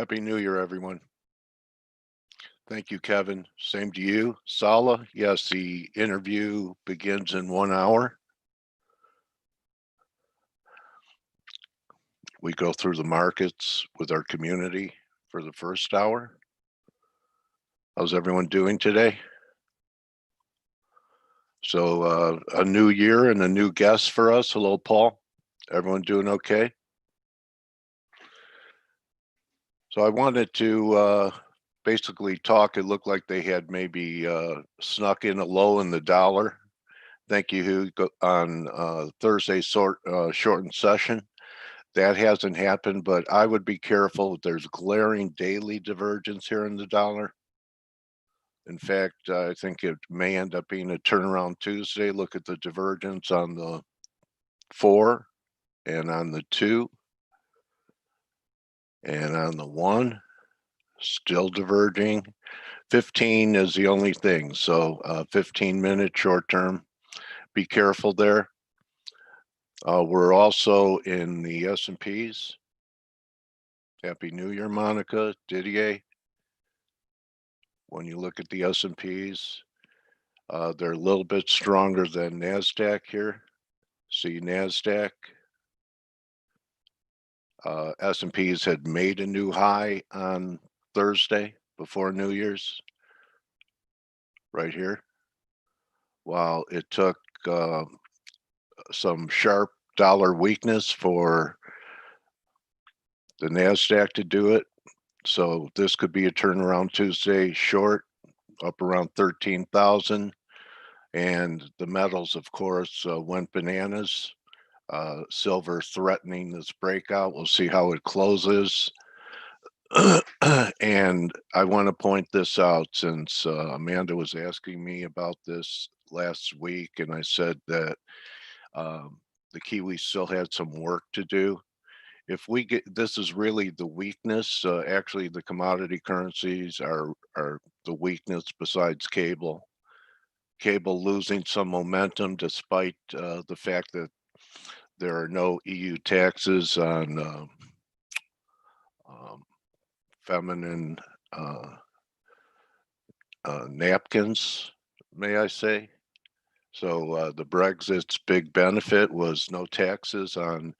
Happy New Year, everyone. Thank you, Kevin. Same to you. Sala, yes, the interview begins in 1 hour. We go through the markets with our community for the first hour. How's everyone doing today? So a new year and a new guest for us. Hello, Paul. Everyone doing okay? So I wanted to basically talk. It looked like they had maybe snuck in a low in the dollar. Thank you, Hugh, on Thursday's shortened session. That hasn't happened, but I would be careful. There's glaring daily divergence here in the dollar. In fact, I think it may end up being a turnaround Tuesday. Look at the divergence on the 4 and on the 2 and on the 1, still diverging. 15 is the only thing. So 15-minute short term, be careful there. We're also in the S&Ps. Happy New Year, Monica, Didier. When you look at the S&Ps, they're a little bit stronger than NASDAQ here. See NASDAQ. S&Ps had made a new high on Thursday before New Year's, right here. While it took some sharp dollar weakness for the NASDAQ to do it. So this could be a turnaround Tuesday short up around 13,000. And the metals, of course, went bananas. Silver threatening this breakout. We'll see how it closes. And I want to point this out since Amanda was asking me about this last week, and I said that the Kiwi still had some work to do. If we get, this is really the weakness. Actually, the commodity currencies are the weakness besides cable. Cable losing some momentum despite the fact that there are no EU taxes on feminine napkins, may I say. So the Brexit's big benefit was no taxes on,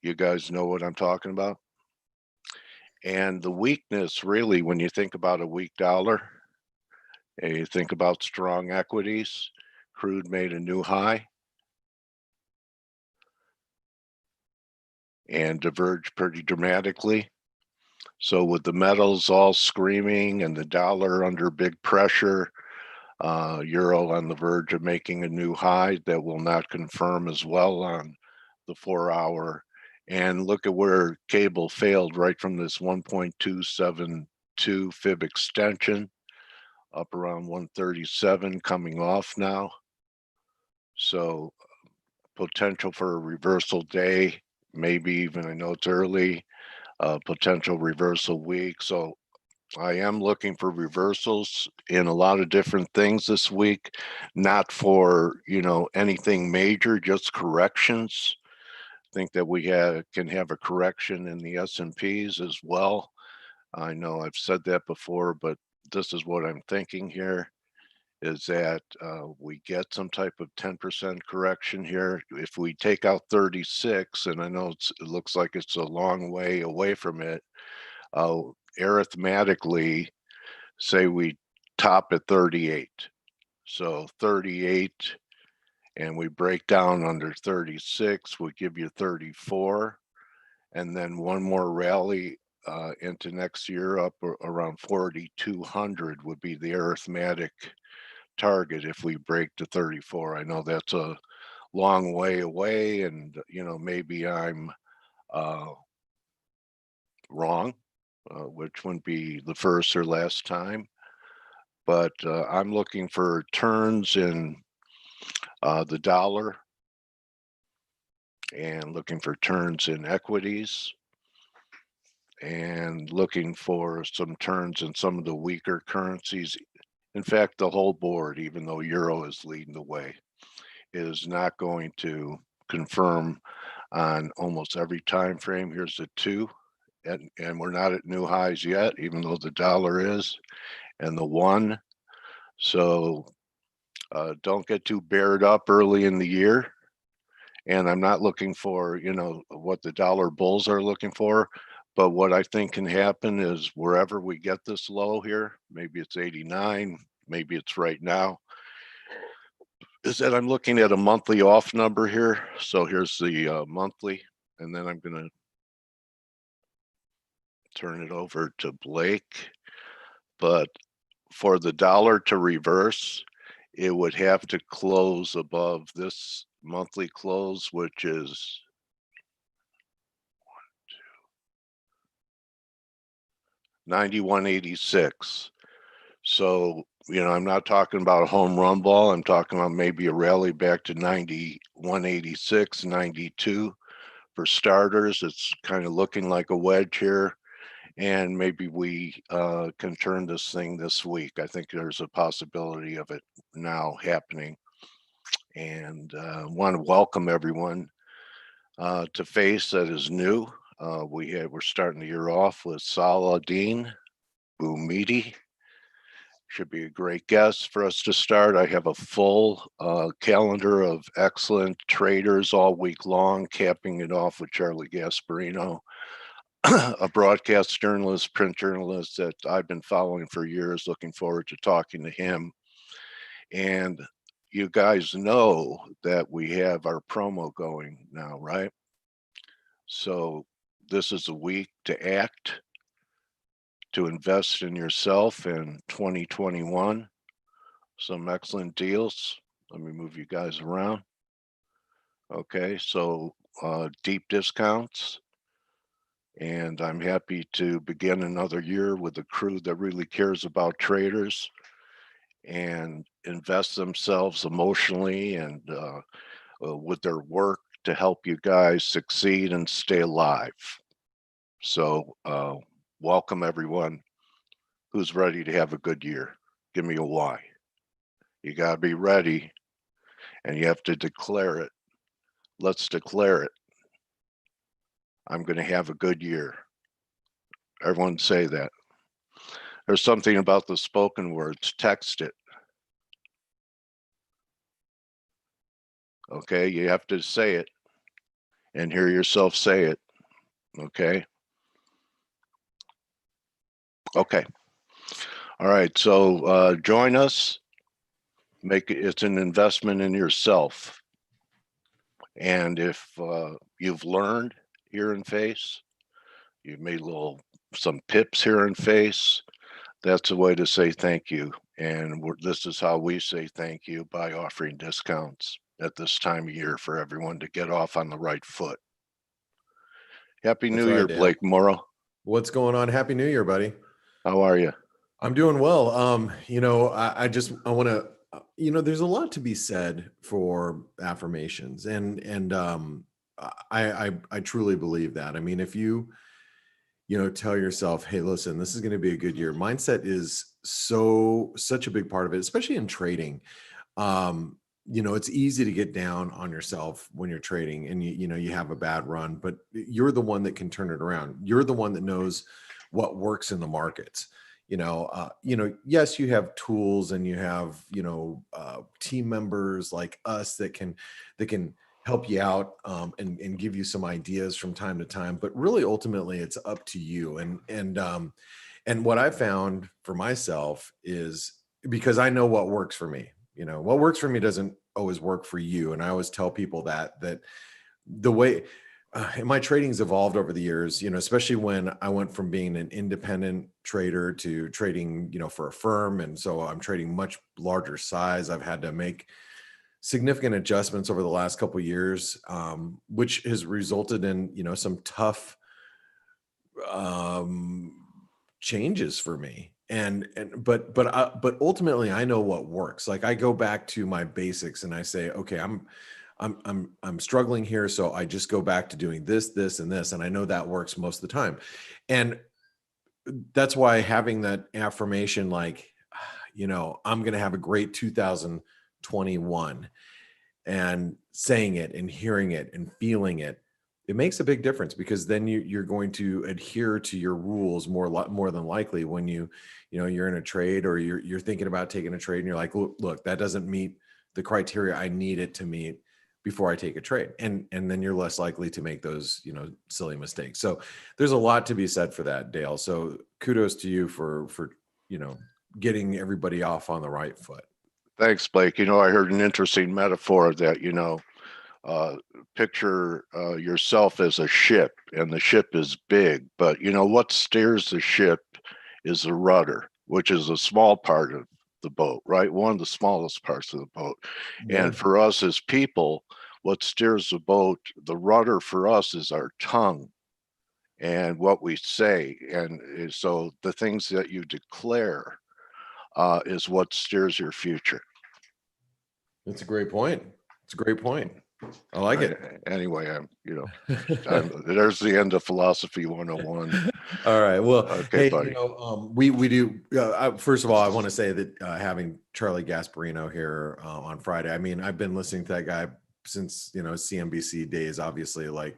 you guys know what I'm talking about. And the weakness really, when you think about a weak dollar, and you think about strong equities, crude made a new high and diverged pretty dramatically. So with the metals all screaming and the dollar under big pressure, euro on the verge of making a new high that will not confirm as well on the 4 hour. And look at where cable failed right from this 1.272 fib extension up around 137 coming off now. So potential for a reversal day, maybe even, I know it's early, potential reversal week. So I am looking for reversals in a lot of different things this week, not for, anything major, just corrections. I think that we can have a correction in the S&Ps as well. I know I've said that before, but this is what I'm thinking here, is that we get some type of 10% correction here. If we take out 36, and I know it looks like it's a long way away from it, arithmetically, say we top at 38. So 38, and we break down under 36, we give you 34. And then one more rally into next year up around 4,200 would be the arithmetic target if we break to 34. I know that's a long way away, and maybe I'm wrong, which wouldn't be the first or last time. But I'm looking for turns in the dollar and looking for turns in equities and looking for some turns in some of the weaker currencies. In fact, the whole board, even though euro is leading the way, is not going to confirm on almost every time frame. Here's the 2 and we're not at new highs yet, even though the dollar is, and the one. So don't get too bared up early in the year. And I'm not looking for, what the dollar bulls are looking for. But what I think can happen is wherever we get this low here, maybe it's 89, maybe it's right now, is that I'm looking at a monthly off number here. So here's the monthly, and then I'm going to turn it over to Blake. But for the dollar to reverse, it would have to close above this monthly close, which is 91.86. So, I'm not talking about a home run ball. I'm talking about maybe a rally back to 91.86, 92 for starters. It's kind of looking like a wedge here. And maybe we can turn this thing this week. I think there's a possibility of it now happening. And want to welcome everyone to Face that is new. We're starting the year off with Saladin Boumidi. Should be a great guest for us to start. I have a full calendar of excellent traders all week long, capping it off with Charlie Gasparino, a broadcast journalist, print journalist that I've been following for years. Looking forward to talking to him. And you guys know that we have our promo going now, right? So this is a week to act, to invest in yourself in 2021. Some excellent deals. Let me move you guys around. Okay, so deep discounts. And I'm happy to begin another year with a crew that really cares about traders and invest themselves emotionally and with their work to help you guys succeed and stay alive. So welcome everyone who's ready to have a good year. Give me a Y. You got to be ready and you have to declare it. Let's declare it. I'm going to have a good year. Everyone say that. There's something about the spoken words. Text it. Okay, you have to say it and hear yourself say it. Okay. Okay. All right. So join us. It's an investment in yourself. And if you've learned here in Face, you've made some pips here in Face, that's a way to say thank you. And this is how we say thank you, by offering discounts at this time of year for everyone to get off on the right foot. Happy New Year, Dan. Blake Morrow. What's going on? Happy New Year, buddy. How are you? I'm doing well. I want to, there's a lot to be said for affirmations, and I truly believe that. I mean, if you tell yourself, hey, listen, this is going to be a good year. Mindset is such a big part of it, especially in trading. It's easy to get down on yourself when you're trading and you have a bad run, but you're the one that can turn it around. You're the one that knows what works in the markets. Yes, you have tools and you have, team members like us that can help you out and give you some ideas from time to time, but really ultimately it's up to you. And what I found for myself is, because I know what works for me. What works for me doesn't always work for you. And I always tell people that the way my trading's evolved over the years, especially when I went from being an independent trader to trading, for a firm. And so I'm trading much larger size. I've had to make significant adjustments over the last couple of years, which has resulted in, some tough changes for me. But ultimately I know what works. Like I go back to my basics and I say, okay, I'm struggling here. So I just go back to doing this, this, and this. And I know that works most of the time. And that's why having that affirmation, like, I'm going to have a great 2021, and saying it and hearing it and feeling it it makes a big difference because then you're going to adhere to your rules more than likely when you're in a trade or you're thinking about taking a trade and you're like, look, that doesn't meet the criteria I need it to meet before I take a trade. And then you're less likely to make those, silly mistakes. So there's a lot to be said for that, Dale. So kudos to you for, you know, getting everybody off on the right foot. Thanks, Blake. I heard an interesting metaphor that, uh, picture yourself as a ship, and the ship is big, but what steers the ship is the rudder, which is a small part of the boat, right? One of the smallest parts of the boat. Yeah. And for us as people, what steers the boat, the rudder for us is our tongue and what we say. And so the things that you declare is what steers your future. That's a great point. It's a great point. I like it. Anyway, there's the end of philosophy 101. All right. Well, Okay, hey, buddy. we do. First of all, I want to say that having Charlie Gasparino here on Friday. I mean, I've been listening to that guy since CNBC days. Obviously, like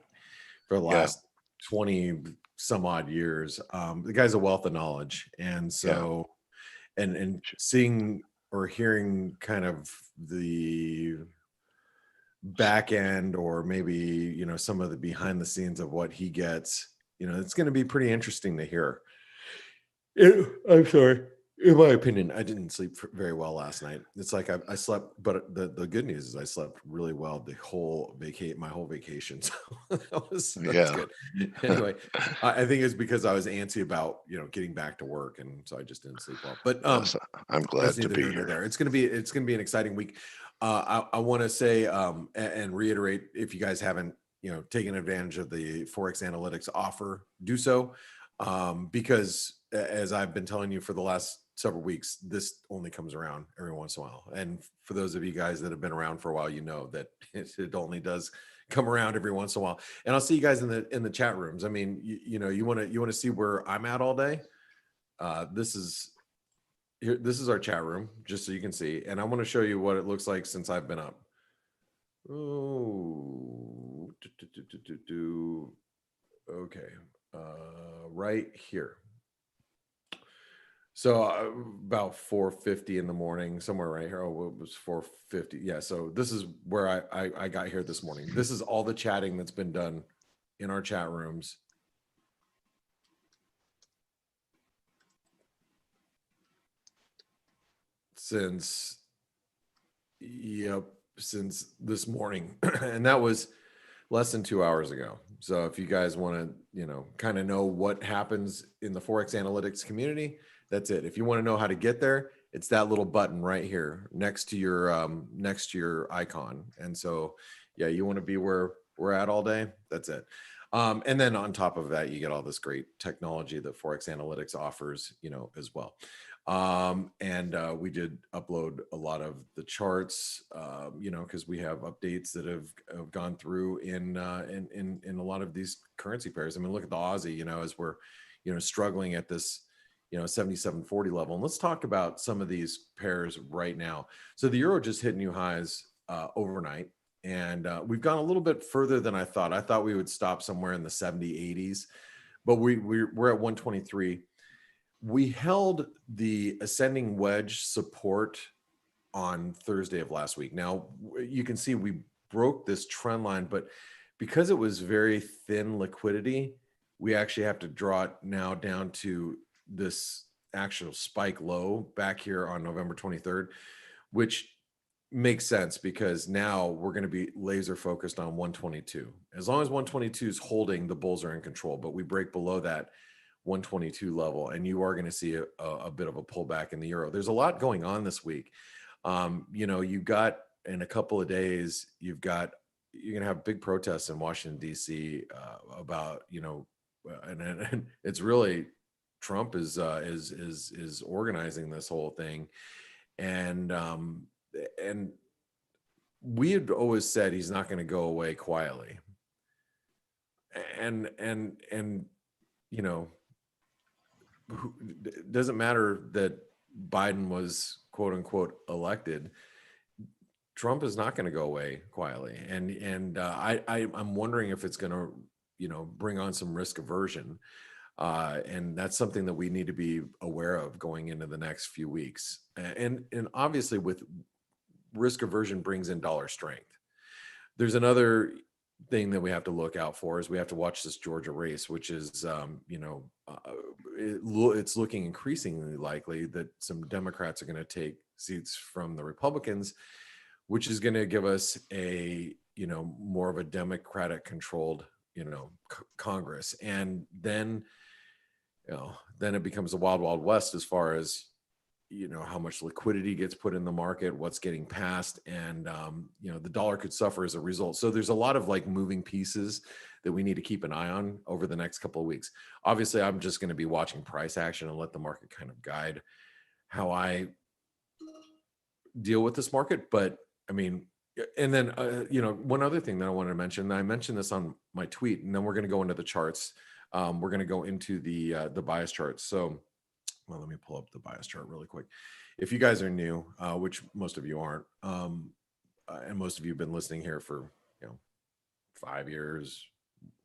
for the Yeah. last 20 some odd years. The guy's a wealth of knowledge, and so and seeing or hearing kind of the back end or maybe some of the behind the scenes of what he gets, it's going to be pretty interesting to hear. I'm sorry, in my opinion, I didn't sleep very well last night. It's like I slept, but the good news is I slept really well my whole vacation. So that's good. Anyway, I think it's because I was antsy about getting back to work, and so I just didn't sleep well. But yes, I'm glad to be here. there. It's gonna be an exciting week. I want to say and reiterate, if you guys haven't taken advantage of the Forex Analytics offer, do so, because as I've been telling you for the last several weeks, this only comes around every once in a while. And for those of you guys that have been around for a while, that it only does come around every once in a while. And I'll see you guys in the chat rooms. I mean, you want to see where I'm at all day. This is our chat room, just so you can see. And I want to show you what it looks like since I've been up. Oh, okay. Right here. So about 4:50 in the morning, somewhere right here. Oh, it was 4:50. Yeah. So this is where I got here this morning. This is all the chatting that's been done in our chat rooms since this morning. And that was less than 2 hours ago. So if you guys want to, kind of know what happens in the Forex Analytics community, that's it. If you want to know how to get there, it's that little button right here next to your icon. And so, yeah, you want to be where we're at all day. That's it. And then on top of that, you get all this great technology that Forex Analytics offers, as well. And we did upload a lot of the charts, because we have updates that have gone through in a lot of these currency pairs. I mean, look at the Aussie, as we're, struggling at this, 77.40 level. And let's talk about some of these pairs right now. So the euro just hit new highs overnight. And we've gone a little bit further than I thought. I thought we would stop somewhere in the 70, 80s, but we're at 123. We held the ascending wedge support on Thursday of last week. Now you can see we broke this trend line, but because it was very thin liquidity, we actually have to draw it now down to this actual spike low back here on November 23rd, which makes sense because now we're going to be laser focused on 122. As long as 122 is holding, the bulls are in control, but we break below that 122 level and you are going to see a bit of a pullback in the euro. There's a lot going on this week. You've got in a couple of days, you're going to have big protests in Washington, D.C. About, and it's really Trump is organizing this whole thing. And we had always said he's not going to go away quietly. And it doesn't matter that Biden was quote unquote elected. Trump is not going to go away quietly, I'm wondering if it's going to, bring on some risk aversion, and that's something that we need to be aware of going into the next few weeks. And obviously, with risk aversion brings in dollar strength. There's another thing that we have to look out for is we have to watch this Georgia race, which is, it's looking increasingly likely that some Democrats are going to take seats from the Republicans, which is going to give us a, more of a Democratic controlled, Congress. And then, then it becomes a wild, wild west as far as, how much liquidity gets put in the market, what's getting passed, and the dollar could suffer as a result. So there's a lot of like moving pieces that we need to keep an eye on over the next couple of weeks. Obviously, I'm just going to be watching price action and let the market kind of guide how I deal with this market. But I mean, and then one other thing that I wanted to mention, I mentioned this on my tweet, and then we're going to go into the charts. We're going to go into the bias charts. So, well, let me pull up the bias chart really quick. If you guys are new, which most of you aren't, and most of you have been listening here for 5 years,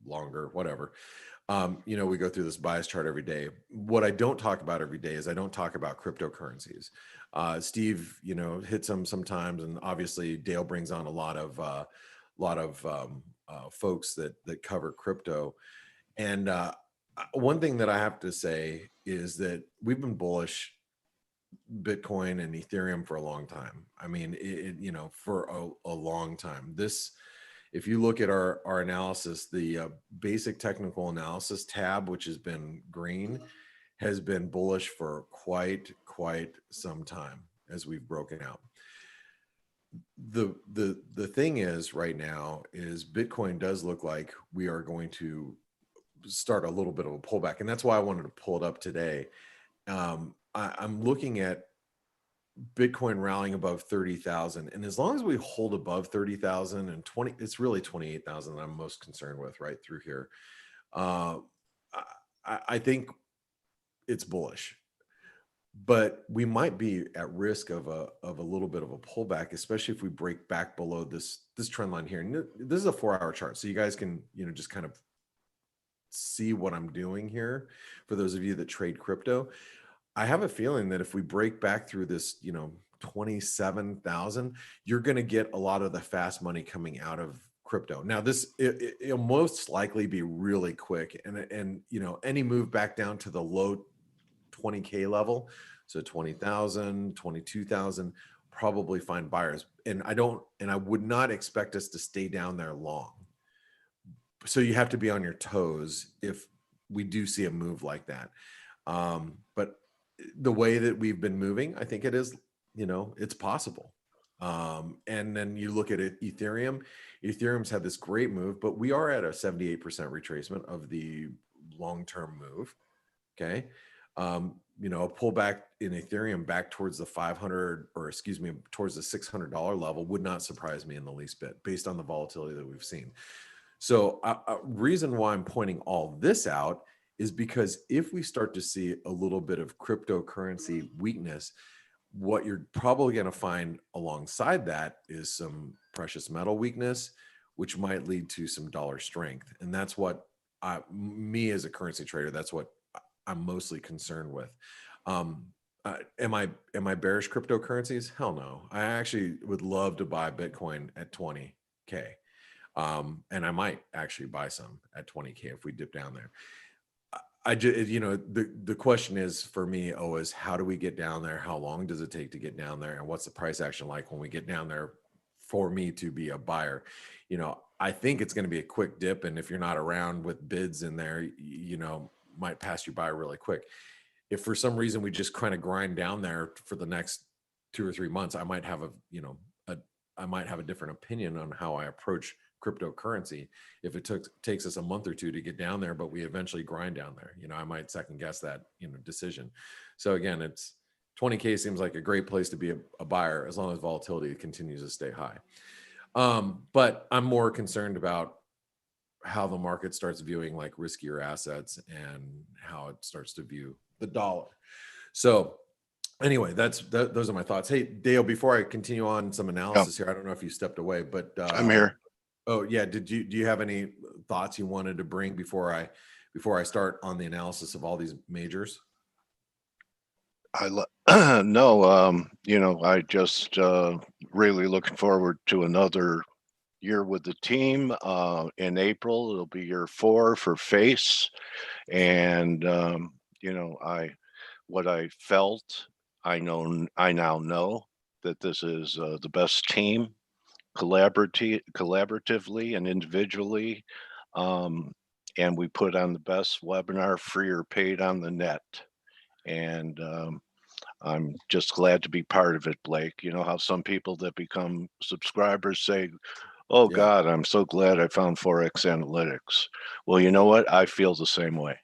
longer, whatever. We go through this bias chart every day. What I don't talk about every day is I don't talk about cryptocurrencies. Steve, hits them sometimes, and obviously Dale brings on a lot of folks that cover crypto. And one thing that I have to say is that we've been bullish Bitcoin and Ethereum for a long time. I mean, for a long time. If you look at our analysis, the basic technical analysis tab, which has been green, has been bullish for quite some time as we've broken out. The thing is right now is Bitcoin does look like we are going to start a little bit of a pullback, and that's why I wanted to pull it up today. I'm looking at Bitcoin rallying above 30,000, and as long as we hold above 30,000 and 20, it's really 28,000 that I'm most concerned with right through here. I think it's bullish, but we might be at risk of a little bit of a pullback, especially if we break back below this trend line here. And this is a 4-hour chart, so you guys can just kind of see what I'm doing here. For those of you that trade crypto, I have a feeling that if we break back through this, 27,000, you're going to get a lot of the fast money coming out of crypto. Now, it'll most likely be really quick, and any move back down to the low 20K level, so 20,000, 22,000, probably find buyers. And I would not expect us to stay down there long. So you have to be on your toes if we do see a move like that. But the way that we've been moving, I think it is, it's possible. And then you look at it, Ethereum's had this great move, but we are at a 78% retracement of the long-term move. Okay. A pullback in Ethereum back towards the towards the $600 level would not surprise me in the least bit based on the volatility that we've seen. So a reason why I'm pointing all this out is because if we start to see a little bit of cryptocurrency weakness, what you're probably going to find alongside that is some precious metal weakness, which might lead to some dollar strength. And that's what me as a currency trader, that's what I'm mostly concerned with. Am I bearish cryptocurrencies? Hell no. I actually would love to buy Bitcoin at 20K. And I might actually buy some at 20K if we dip down there. I just, the question is for me always, how do we get down there? How long does it take to get down there? And what's the price action like when we get down there for me to be a buyer? I think it's going to be a quick dip. And if you're not around with bids in there, might pass you by really quick. If for some reason we just kind of grind down there for the next 2 or 3 months, I might have I might have a different opinion on how I approach cryptocurrency. If it takes us a month or two to get down there, but we eventually grind down there, I might second guess that, decision. So again, it's 20K seems like a great place to be a buyer as long as volatility continues to stay high. But I'm more concerned about how the market starts viewing like riskier assets and how it starts to view the dollar. So Anyway, those are my thoughts. Hey, Dale, before I continue on some Yeah, analysis here, I don't know if you stepped away, but I'm here. oh yeah, do you have any thoughts you wanted to bring before I start on the analysis of all these majors? No, I just really looking forward to another year with the team. In April, it'll be year 4 for Face, and I what I felt, I now know that this is the best team, collaboratively and individually, um, and we put on the best webinar, free or paid, on the net, and I'm just glad to be part of it, Blake. You know how some people that become subscribers say, "Oh Yeah. God, I'm so glad I found Forex Analytics." Well, you know what? I feel the same way.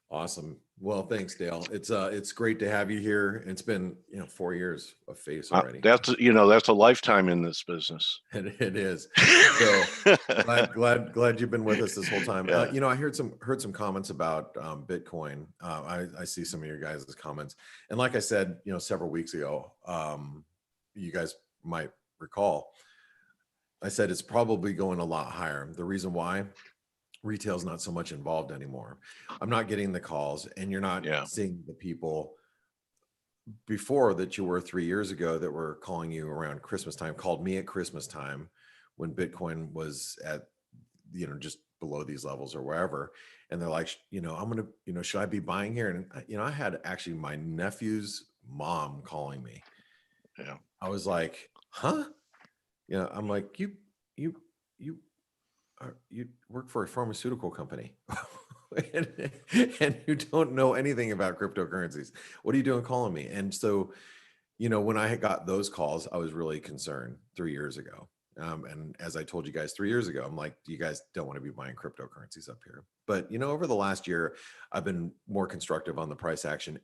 Awesome. Well, thanks, Dale. It's great to have you here. It's been, 4 years of Face already. That's a lifetime in this business. And it is. So glad you've been with us this whole time. Yeah. I heard some comments about Bitcoin. I see some of your guys' comments, and like I said, several weeks ago, you guys might recall, I said it's probably going a lot higher. The reason why, retail's not so much involved anymore. I'm not getting the calls, and you're not Yeah. seeing the people before that you were 3 years ago that were calling you around Christmas time, called me at Christmas time when Bitcoin was at, just below these levels or wherever. And they're like, I'm going to, should I be buying here? And, I had actually my nephew's mom calling me. Yeah. I was like, huh? I'm like, you, you you work for a pharmaceutical company and, and you don't know anything about cryptocurrencies. What are you doing calling me? And so, when I got those calls, I was really concerned 3 years ago. And as I told you guys 3 years ago, I'm like, you guys don't want to be buying cryptocurrencies up here. But, over the last year, I've been more constructive on the price action.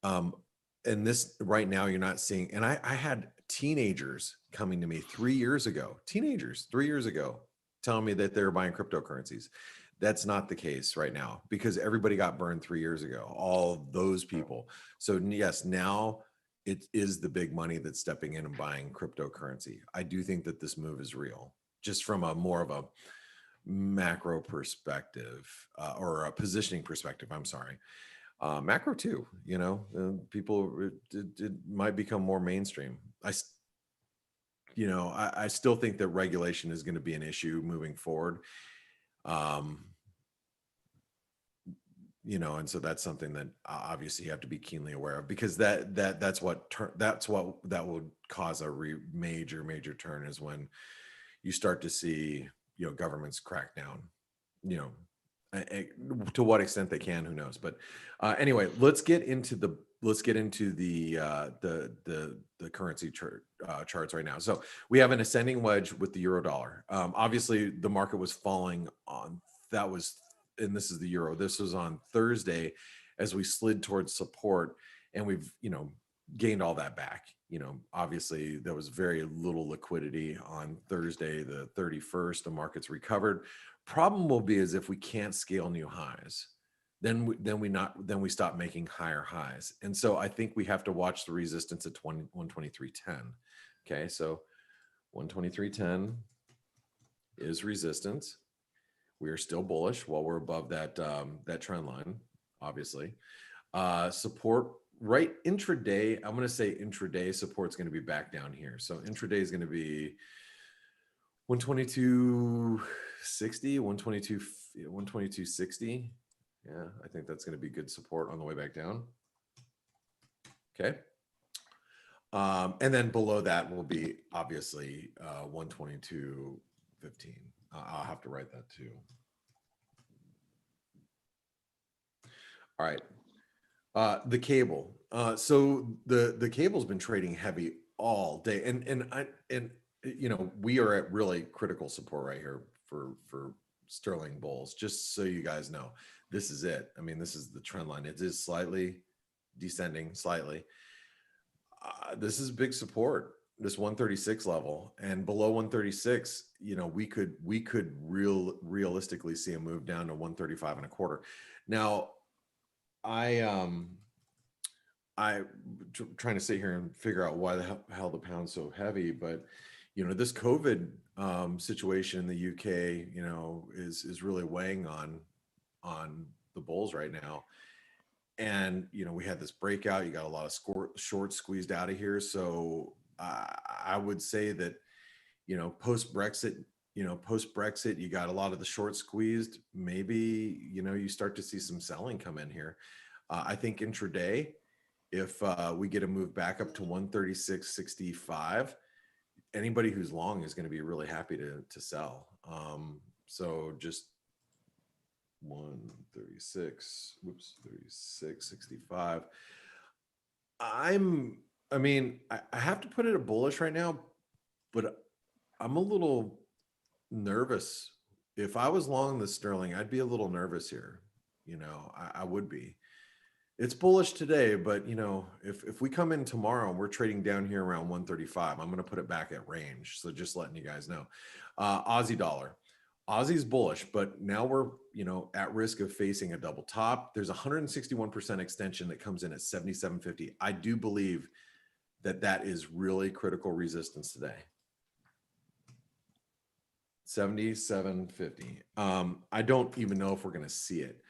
Um, and this right now, you're not seeing, and I had teenagers coming to me 3 years ago, telling me that they're buying cryptocurrencies. That's not the case right now because everybody got burned 3 years ago, all those people. So yes, now it is the big money that's stepping in and buying cryptocurrency. I do think that this move is real, just from a more of a macro perspective, or a positioning perspective. I'm sorry. Macro too, people, it might become more mainstream. I still think that regulation is going to be an issue moving forward. Um, and so that's something that obviously you have to be keenly aware of, because that's what that would cause a major turn, is when you start to see, governments crack down, you know, to what extent they can, who knows. But anyway, let's get into the currency charts right now. So we have an ascending wedge with the euro dollar. Obviously the market was falling on, and this is the euro, this was on Thursday, as we slid towards support, and we've gained all that back. Obviously there was very little liquidity on Thursday the 31st. The markets recovered. Problem will be is if we can't scale new highs, then we stop making higher highs. And so I think we have to watch the resistance at 123.10. Okay, so 123.10 is resistance. We are still bullish while we're above that trend line, obviously. Support right intraday. I'm going to say intraday support's going to be back down here. So intraday is going to be 122.60, 122.60. Yeah, I think that's going to be good support on the way back down. Okay. And then below that will be obviously 122.15. I'll have to write that too. All right. The cable. So the cable's been trading heavy all day, and we are at really critical support right here for sterling bulls. Just so you guys know, this is it. I mean, this is the trend line. It is slightly descending, slightly. This is big support, this 136 level, and below 136, we could realistically see a move down to 135 and a quarter. Now, trying to sit here and figure out why the hell the pound's so heavy, but this COVID situation in the UK, is really weighing on the bulls right now. And we had this breakout. You got a lot of short squeezed out of here. So I would say that post Brexit, you got a lot of the short squeezed. Maybe you start to see some selling come in here. I think intraday, if we get a move back up to 136.65, anybody who's long is going to be really happy to sell. So just 136, whoops, 36.65. I have to put it at bullish right now, but I'm a little nervous. If I was long the sterling, I'd be a little nervous here. I would be. It's bullish today, but if we come in tomorrow and we're trading down here around 135, I'm going to put it back at range. So just letting you guys know. Aussie dollar. Aussie's bullish, but now we're at risk of facing a double top. There's 161% extension that comes in at 77.50. I do believe that is really critical resistance today. 77.50. I don't even know if we're going to see it,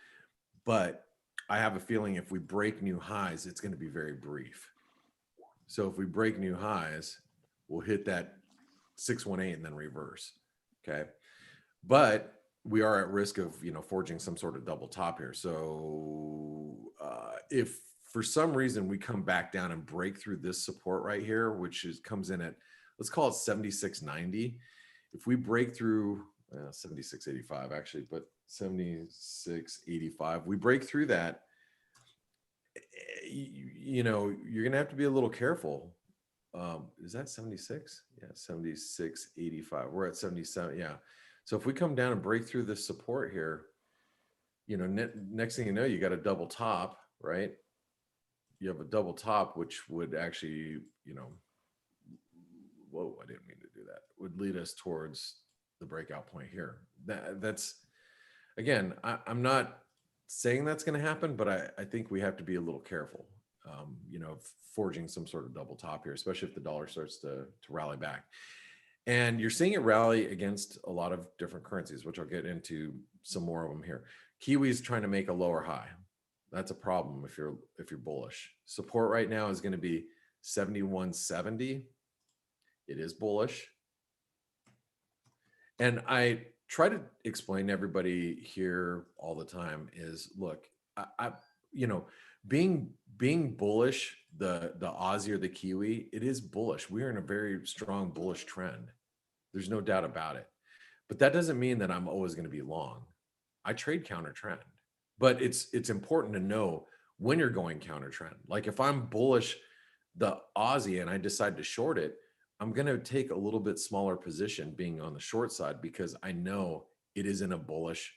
but I have a feeling if we break new highs, it's going to be very brief. So if we break new highs, we'll hit that 618 and then reverse. Okay. But we are at risk of, forging some sort of double top here. So if for some reason we come back down and break through this support right here, which comes in at, let's call it 76.90. If we break through 76.85 actually, but 76.85, we break through that, you're going to have to be a little careful. Is that 76? Yeah, 76.85. We're at 77. Yeah. So if we come down and break through this support here, next thing you know, you got a double top, right? You have a double top, which would actually, whoa, I didn't mean to do that, would lead us towards the breakout point here. That's, again, I'm not saying that's going to happen, but I think we have to be a little careful, forging some sort of double top here, especially if the dollar starts to rally back. And you're seeing it rally against a lot of different currencies, which I'll get into some more of them here. Kiwi is trying to make a lower high. That's a problem if you're bullish. Support right now is going to be 71.70. It is bullish. And I try to explain to everybody here all the time is, look, being bullish, the Aussie or the Kiwi, it is bullish. We are in a very strong bullish trend. There's no doubt about it. But that doesn't mean that I'm always going to be long. I trade counter trend. But it's important to know when you're going counter trend. Like if I'm bullish the Aussie and I decide to short it, I'm going to take a little bit smaller position being on the short side because I know it is in a bullish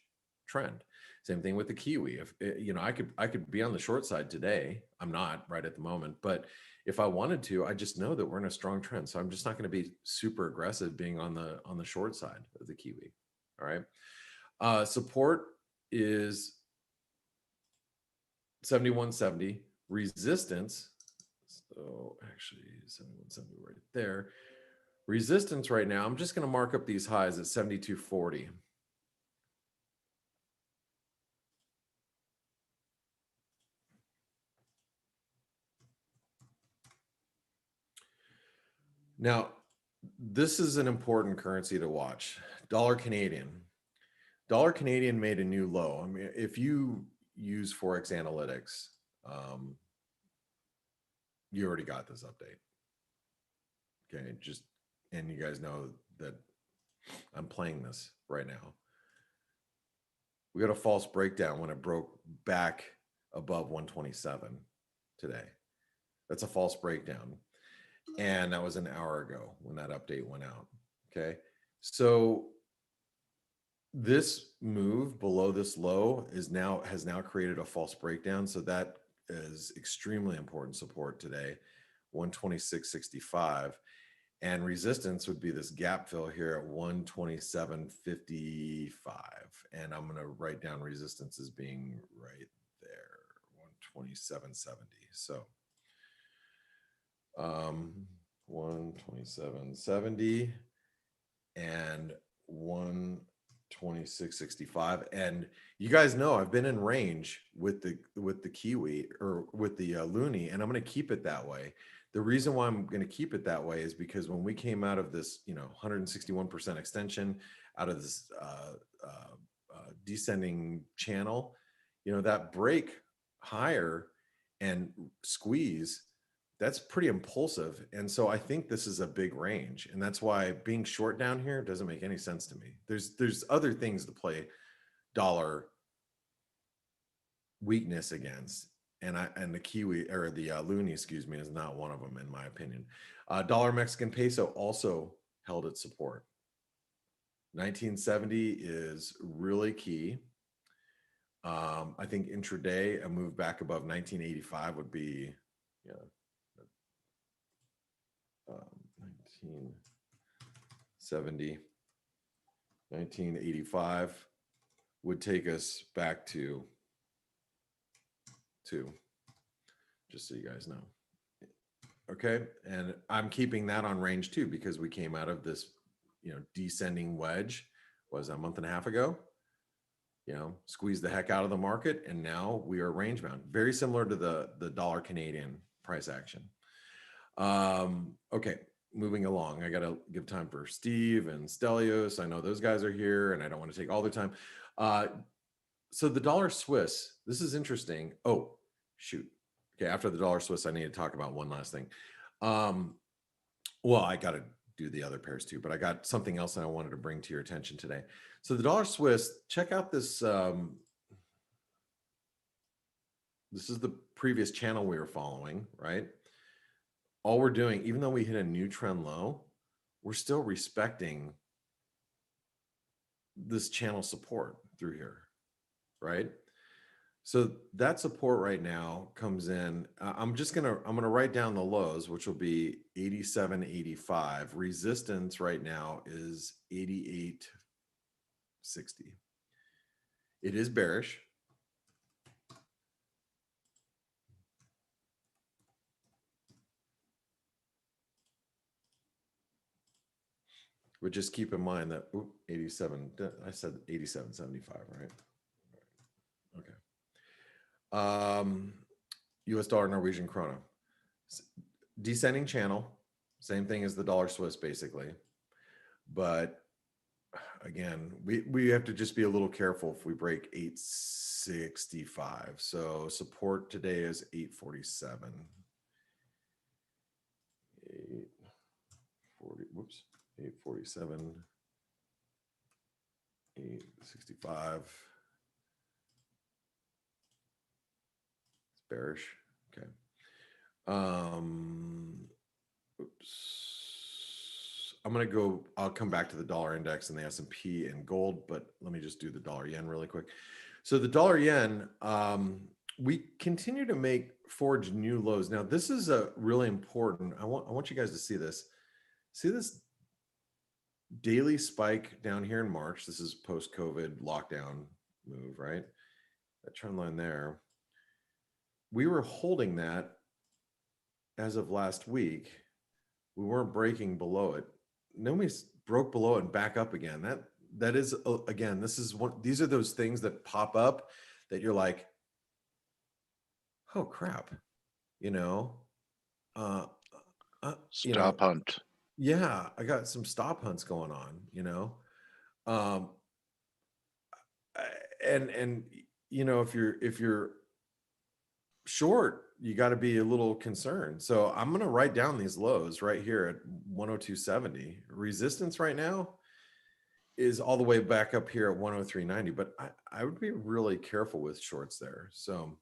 trend. Same thing with the Kiwi. If I could be on the short side today. I'm not right at the moment, but if I wanted to, I just know that we're in a strong trend. So I'm just not going to be super aggressive being on the short side of the Kiwi. All right. Support is 71.70. Resistance. So actually 71.70 right there. Resistance right now, I'm just going to mark up these highs at 72.40. Now, this is an important currency to watch. Dollar Canadian. Dollar Canadian made a new low. I mean, if you use Forex Analytics, you already got this update. Okay, and you guys know that I'm playing this right now. We got a false breakdown when it broke back above 127 today. That's a false breakdown. And that was an hour ago when that update went out. Okay. So this move below this low has now created a false breakdown. So that is extremely important support today, 126.65. And resistance would be this gap fill here at 127.55. And I'm going to write down resistance as being right there, 127.70. So 127.70 and 126.65. And you guys know I've been in range with the Kiwi or with the Loonie, and I'm going to keep it that way. The reason why I'm going to keep it that way is because when we came out of this, 161% extension, out of this descending channel, that break higher and squeeze, that's pretty impulsive. And so I think this is a big range. And that's why being short down here doesn't make any sense to me. There's other things to play dollar weakness against. And the Kiwi or the Loonie, excuse me, is not one of them in my opinion. Dollar Mexican peso also held its support. 1970 is really key. I think intraday, a move back above 1985 would be, 1970, 1985 would take us back to, just so you guys know. Okay. And I'm keeping that on range too, because we came out of this, descending wedge, was a month and a half ago, squeezed the heck out of the market. And now we are range bound, very similar to the dollar Canadian price action. Okay. Moving along, I got to give time for Steve and Stelios. I know those guys are here and I don't want to take all the time. So the dollar Swiss, this is interesting. Oh, shoot. Okay. After the dollar Swiss, I need to talk about one last thing. Well, I got to do the other pairs too, but I got something else that I wanted to bring to your attention today. So the dollar Swiss, check out this. This is the previous channel we were following, right? All we're doing, even though we hit a new trend low, we're still respecting this channel support through here, right? So that support right now comes in. I'm gonna write down the lows, which will be 87.85. Resistance right now is 88.60. It is bearish. But just keep in mind that 87, I said 87.75, right? Okay. US dollar, Norwegian krona, descending channel, same thing as the dollar Swiss basically. But again, we have to just be a little careful if we break 865. So support today is 847. 847, 865. It's bearish. Okay. I'll come back to the dollar index and the S&P and gold, but let me just do the dollar yen really quick. So the dollar yen, we continue to forge new lows. Now, this is a really important, I want you guys to see this. See this daily spike down here in March. This is post-COVID lockdown move, right? That trend line there. We were holding that as of last week. We weren't breaking below it. Then we broke below it and back up again. That is, again, these are those things that pop up that you're like, oh crap, Stop hunt. Yeah, I got some stop hunts going on, and if you're short, you got to be a little concerned. So I'm going to write down these lows right here at 102.70. Resistance right now is all the way back up here at 103.90, but I would be really careful with shorts there. So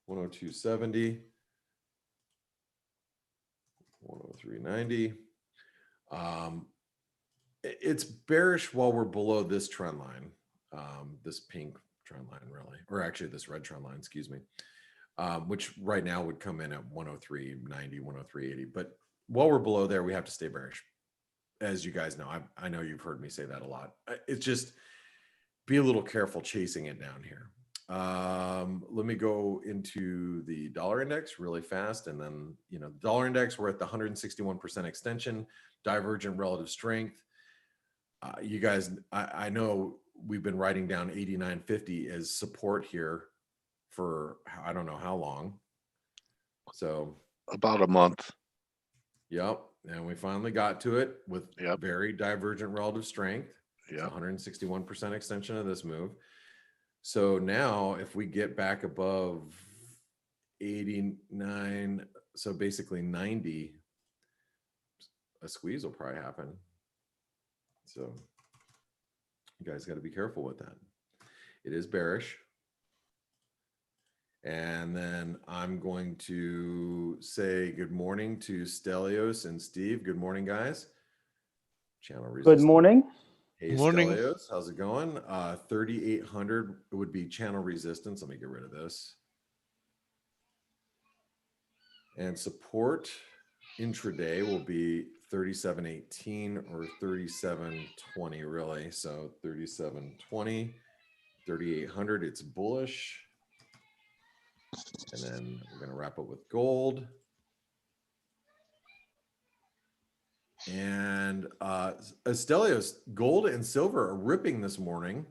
102.70, 103.90. It's bearish while we're below this trend line, this pink trend line really, or actually this red trend line, excuse me, which right now would come in at 103.90, 103.80. But while we're below there, we have to stay bearish. As you guys know, I know you've heard me say that a lot. It's just be a little careful chasing it down here. Let me go into the dollar index really fast. And then, the dollar index, we're at the 161% extension, divergent relative strength. You guys, I know we've been writing down 89.50 as support here for I don't know how long. So, About a month. yep. And we finally got to it with Yep. very divergent relative strength. Yeah. 161% extension of this move. So now if we get back above 89, so basically 90, a squeeze will probably happen. So you guys got to be careful with that. It is bearish. And then I'm going to say good morning to Stelios and Steve. Good morning, guys. Channel resistance. Good morning. Hey, Morning. Stelios, how's it going? 3,800 would be channel resistance. Let me get rid of this. And support intraday will be 37.18 or 37.20 really. So 37.20, 3,800, it's bullish. And then we're going to wrap up with gold. And Stelios, gold and silver are ripping this morning.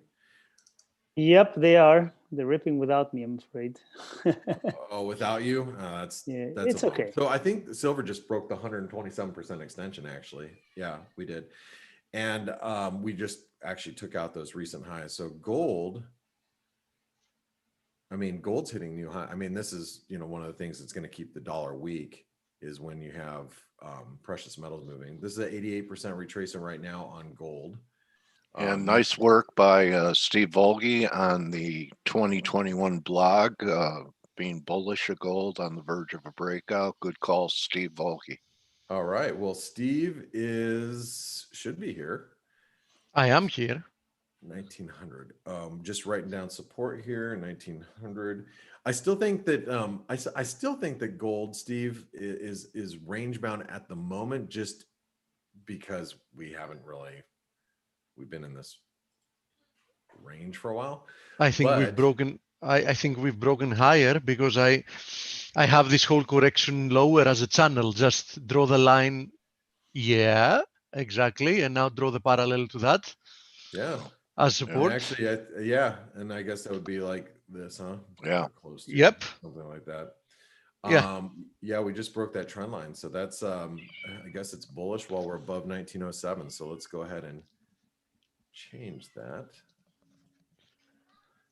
Yep, they are. They're ripping without me, I'm afraid. Oh, without you? Yeah, That's it's a bummer. okay. So I think the silver just broke the 127% extension, actually. Yeah, we did. And we just actually took out those recent highs. So gold, I mean, gold's hitting new high. I mean, this is, one of the things that's going to keep the dollar weak is when you have precious metals moving. This is an 88% retracement right now on gold. And nice work by Steve Volge on the 2021 blog, being bullish of gold on the verge of a breakout. Good call, Steve Volge. All right. Well, Steve should be here. I am here. 1900. Just writing down support here. 1900. I still think that I still think that gold, Steve, is range bound at the moment, just because we've been in this range for a while. I think we've broken. I think we've broken higher because I have this whole correction lower as a channel. Just draw the line. Yeah, exactly. And now draw the parallel to that. Yeah. As support. And actually, yeah. And I guess that would be like this, huh? Yeah. Close to Yep. something like that. Yeah. Yeah, we just broke that trend line. So that's I guess it's bullish while we're above 1907. So let's go ahead and change that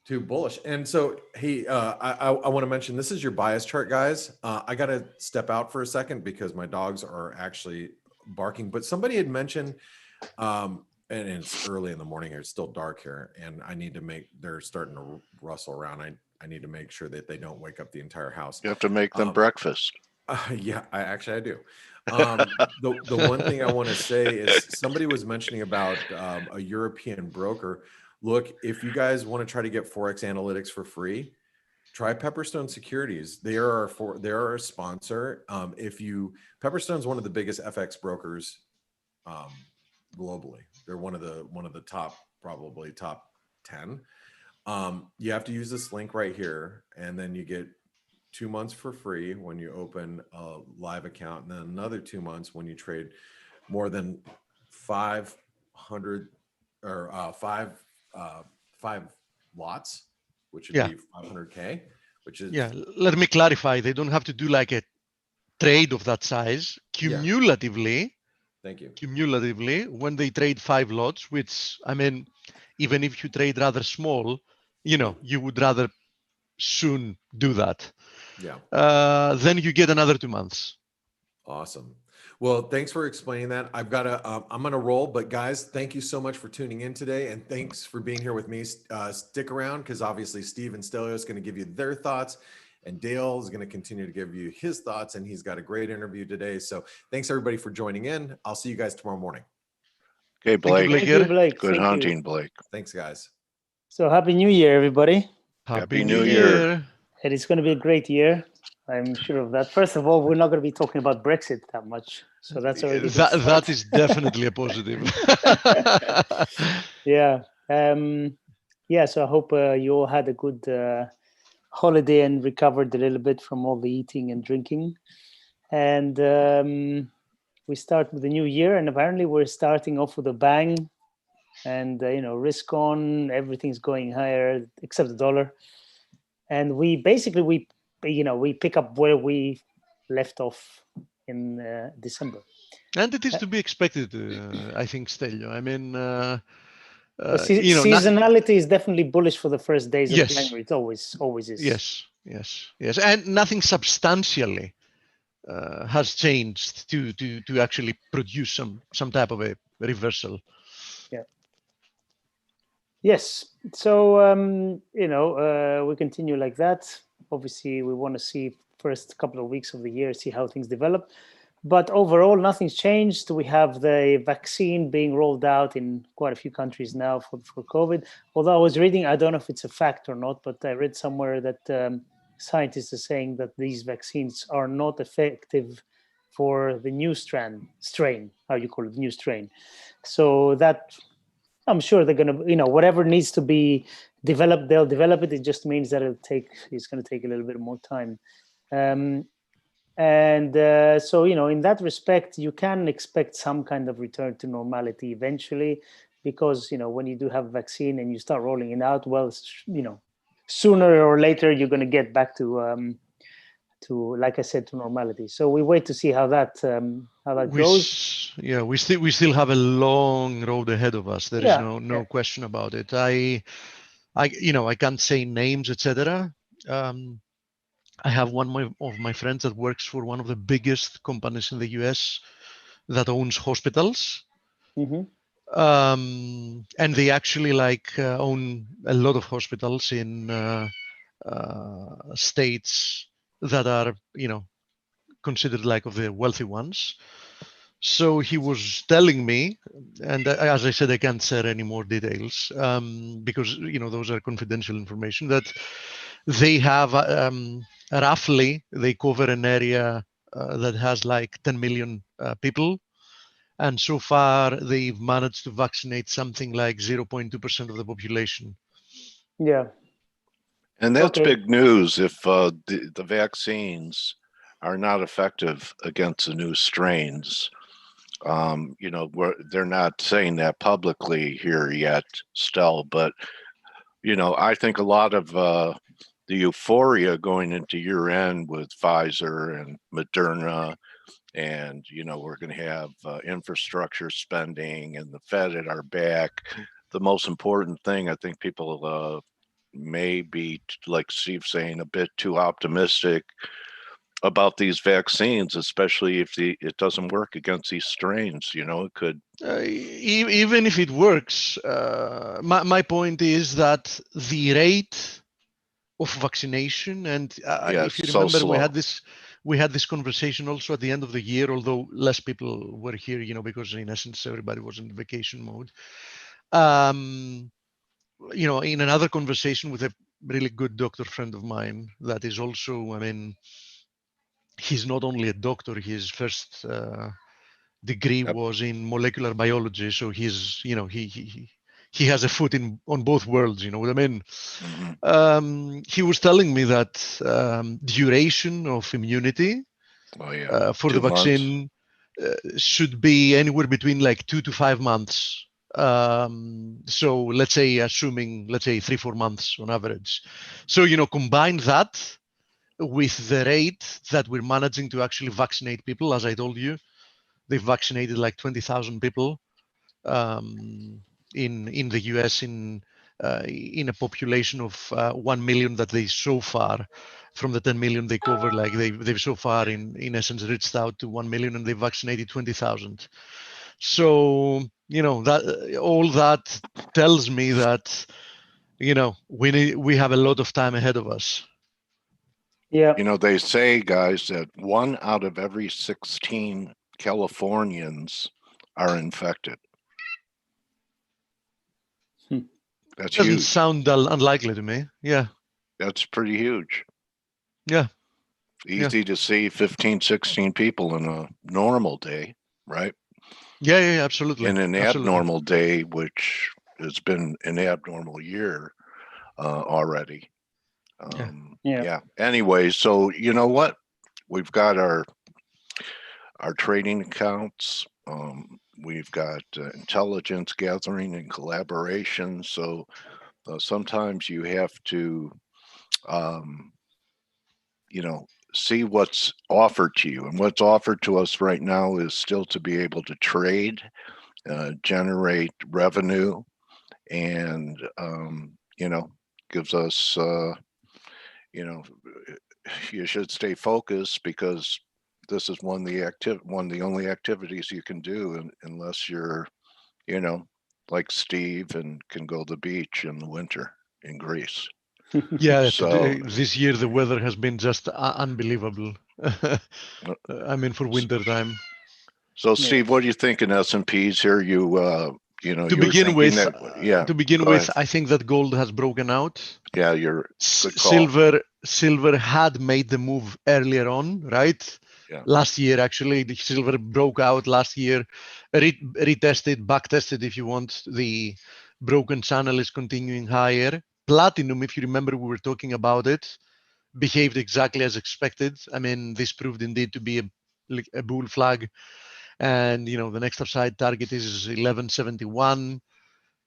to bullish. And so, hey, I want to mention this is your bias chart, guys. I got to step out for a second because my dogs are actually barking. But somebody had mentioned, and it's early in the morning here. It's still dark here, and I need to they're starting to rustle around. I need to make sure that they don't wake up the entire house. You have to make them breakfast. Yeah, I do. The one thing I want to say is somebody was mentioning about a European broker. Look, if you guys want to try to get Forex analytics for free, try Pepperstone Securities. They are a sponsor. Pepperstone is one of the biggest FX brokers globally. They're one of the top, probably top 10. You have to use this link right here, and then you get 2 months for free when you open a live account, and then another 2 months when you trade more than 500 or five lots, which would be 500K, which is Let me clarify. They don't have to do like a trade of that size. Cumulatively, thank you. Cumulatively, when they trade 5 lots, which I mean, even if you trade rather small, you would rather soon do that. Yeah. Then you get another 2 months. Awesome. Well, thanks for explaining that. I'm going to roll, but guys, thank you so much for tuning in today. And thanks for being here with me. Stick around because obviously Steve and Stelios is going to give you their thoughts, and Dale is going to continue to give you his thoughts. And he's got a great interview today. So thanks everybody for joining in. I'll see you guys tomorrow morning. Okay, Blake. Thank you, Blake. Good Thank hunting, you. Blake. Thanks, guys. So happy New Year, everybody. Happy New Year. And it's going to be a great year. I'm sure of that. First of all, we're not going to be talking about Brexit that much. So that's already a good start. That is definitely a positive. Yeah. yeah, so I hope you all had a good holiday and recovered a little bit from all the eating and drinking. And we start with the new year, and apparently we're starting off with a bang. And risk on, everything's going higher except the dollar. And we pick up where we left off in December. And it is to be expected, I think, Stelio. I mean, Seasonality is definitely bullish for the first days of Yes. January. It always is. Yes, and nothing substantially has changed to actually produce some type of a reversal. Yeah. Yes. So we continue like that. Obviously, we want to see first couple of weeks of the year, see how things develop. But overall, nothing's changed. We have the vaccine being rolled out in quite a few countries now for COVID. Although I was reading, I don't know if it's a fact or not, but I read somewhere that scientists are saying that these vaccines are not effective for the new strain, how you call it, new strain. So that, I'm sure they're going to, whatever needs to be developed, they'll develop it. It just means that it's going to take a little bit more time. So, in that respect, you can expect some kind of return to normality eventually, because, when you do have a vaccine and you start rolling it out, well, sooner or later, you're going to get back to, like I said, to normality. So we wait to see how that goes. Yeah, we still have a long road ahead of us. There is no question about it. I can't say names, etc. I have one of my friends that works for one of the biggest companies in the US that owns hospitals. Mm-hmm. And they actually own a lot of hospitals in states that are, considered like of the wealthy ones. So he was telling me, and as I said, I can't share any more details because those are confidential information, that they have roughly, they cover an area that has like 10 million people. And so far, they've managed to vaccinate something like 0.2% of the population. Yeah. And that's big news if the vaccines are not effective against the new strains. They're not saying that publicly here yet, Stel, but, I think a lot of the euphoria going into year end with Pfizer and Moderna, and, we're going to have infrastructure spending and the Fed at our back. The most important thing, I think people may be, like Steve saying, a bit too optimistic about these vaccines, especially if it doesn't work against these strains. It could. Even if it works, my point is that the rate of vaccination, and if you remember, slow. we had this conversation also at the end of the year, although less people were here, because in essence everybody was in vacation mode. In another conversation with a really good doctor friend of mine that is also, he's not only a doctor, his first degree was in molecular biology. So he's, he has a foot on both worlds, you know what I mean? Mm-hmm. He was telling me that duration of immunity for the vaccine should be anywhere between like 2 to 5 months. So let's say, assuming, 3-4 months on average. So, combine that with the rate that we're managing to actually vaccinate people. As I told you, they've vaccinated like 20,000 people in the US in a population of 1 million that they so far, from the 10 million they cover, like they've so far in essence reached out to 1 million, and they vaccinated 20,000. So, that all that tells me that, we have a lot of time ahead of us. Yeah. They say, guys, that 1 out of every 16 Californians are infected. That's doesn't huge. Sound unlikely to me. Yeah. That's pretty huge. Yeah. Easy to see 15, 16 people in a normal day, right? Yeah, absolutely. In an abnormal day, which has been an abnormal year, already. Yeah. Yeah. Anyway, so you know what? We've got our trading accounts. We've got intelligence gathering and collaboration. So sometimes you have to, see what's offered to you. And what's offered to us right now is still to be able to trade, generate revenue, and, gives us, you should stay focused because this is one of the only activities you can do unless you're, like Steve and can go to the beach in the winter in Greece. Yeah, So, this year the weather has been just unbelievable. I mean, for winter time. so Steve, what do you think in S&Ps here? You To you were begin thinking with, that, yeah, go ahead. I think that gold has broken out. Yeah, you're good call. Silver had made the move earlier on, right? Yeah. Last year, actually, the silver broke out last year, retested, back tested, if you want. The broken channel is continuing higher. Platinum, if you remember, we were talking about it, behaved exactly as expected. I mean, this proved indeed to be a bull flag. And, the next upside target is 1171.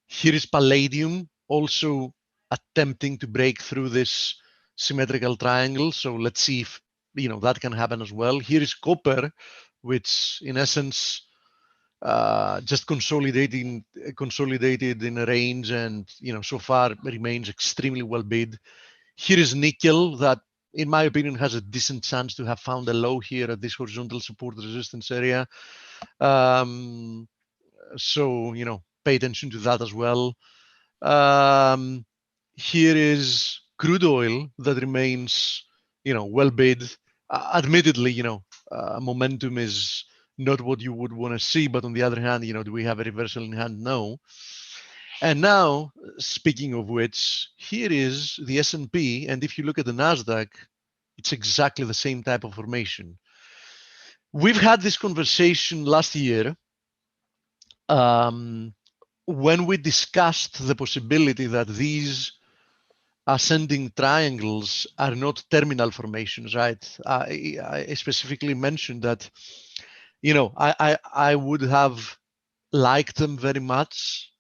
Here is palladium also attempting to break through this symmetrical triangle. So let's see if that can happen as well. Here is copper, which in essence just consolidated in a range, and so far remains extremely well bid. Here is nickel that, in my opinion, has a decent chance to have found a low here at this horizontal support resistance area. So pay attention to that as well. Here is crude oil that remains, well bid. Admittedly, momentum is not what you would want to see, but on the other hand, do we have a reversal in hand? No. And now, speaking of which, here is the S&P, and if you look at the Nasdaq, it's exactly the same type of formation. We've had this conversation last year. When we discussed the possibility that these ascending triangles are not terminal formations, right? I specifically mentioned that, I would have liked them very much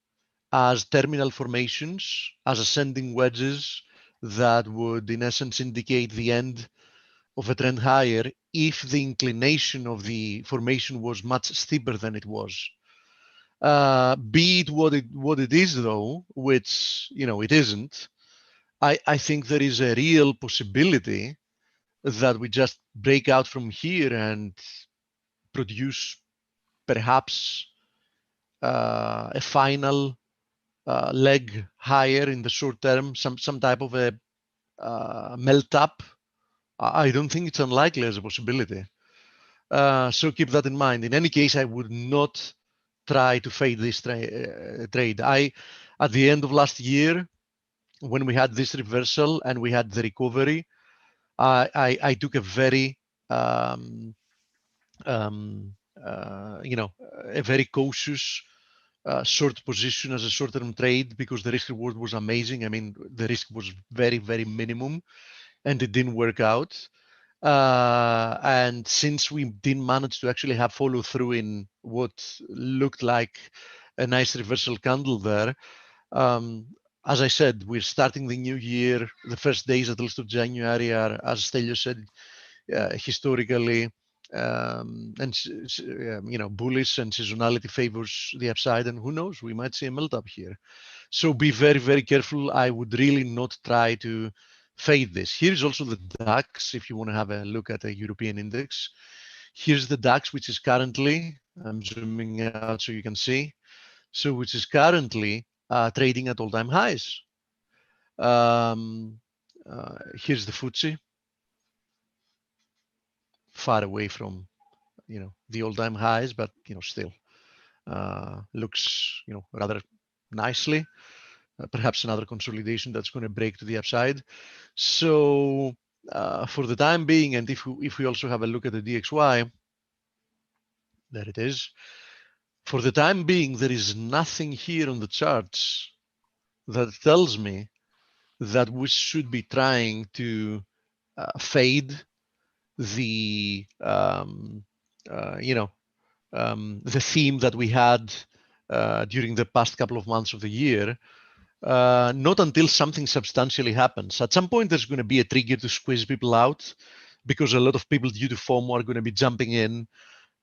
as terminal formations, as ascending wedges that would, in essence, indicate the end of a trend higher if the inclination of the formation was much steeper than it was. Be it what it is, though, which it isn't. I think there is a real possibility that we just break out from here and produce perhaps a final leg higher in the short term, some type of a melt up. I don't think it's unlikely as a possibility. So keep that in mind. In any case, I would not try to fade this trade. At the end of last year, when we had this reversal and we had the recovery, I took a very a very cautious short position as a short-term trade because the risk reward was amazing. I mean, the risk was very, very minimum, and it didn't work out. And since we didn't manage to actually have follow through in what looked like a nice reversal candle there, as I said, we're starting the new year. The first days, at least of January, are, as Stelios said, historically and bullish, and seasonality favors the upside. And who knows, we might see a melt up here. So be very, very careful. I would really not try to fade this. Here's also the DAX, if you want to have a look at a European index. Here's the DAX, which is currently, I'm zooming out so you can see, so which is currently trading at all-time highs. Here's the FTSE, far away from the all-time highs, but still looks rather nicely. Perhaps another consolidation that's going to break to the upside. So for the time being, and if we also have a look at the DXY, there it is. For the time being, there is nothing here on the charts that tells me that we should be trying to fade the the theme that we had during the past couple of months of the year, not until something substantially happens. At some point, there's going to be a trigger to squeeze people out, because a lot of people due to FOMO are going to be jumping in.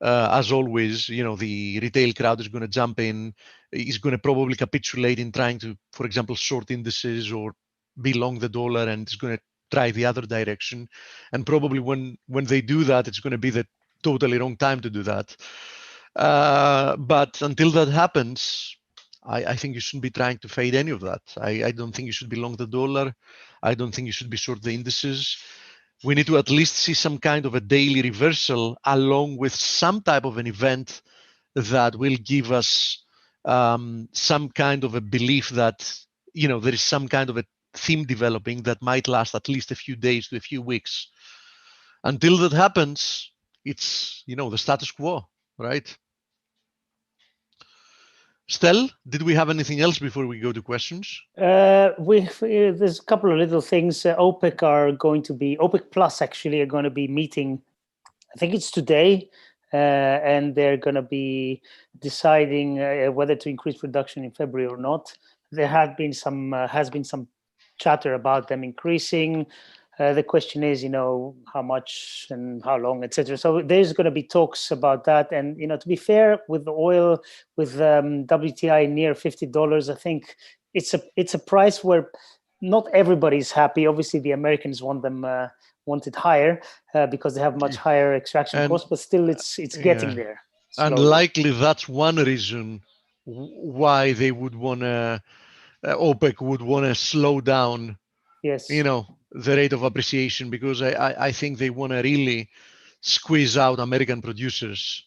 As always, the retail crowd is going to jump in, is going to probably capitulate in trying to, for example, short indices or be long the dollar, and it's going to try the other direction. And probably when they do that, it's going to be the totally wrong time to do that. But until that happens, I think you shouldn't be trying to fade any of that. I don't think you should be long the dollar. I don't think you should be short the indices. We need to at least see some kind of a daily reversal along with some type of an event that will give us some kind of a belief that, there is some kind of a theme developing that might last at least a few days to a few weeks. Until that happens, it's, the status quo, right? Stel, did we have anything else before we go to questions? There's a couple of little things. OPEC Plus actually are going to be meeting, I think it's today, and they're going to be deciding whether to increase production in February or not. There has been some chatter about them increasing. The question is, how much and how long, etc. So there's going to be talks about that. And, to be fair, with the oil, with WTI near $50, I think it's a price where not everybody's happy. Obviously, the Americans want it higher because they have much higher extraction costs, but still it's getting there. And slowly. likely that's one reason why they would want to, OPEC would want to slow down, Yes. the rate of appreciation, because I think they want to really squeeze out American producers.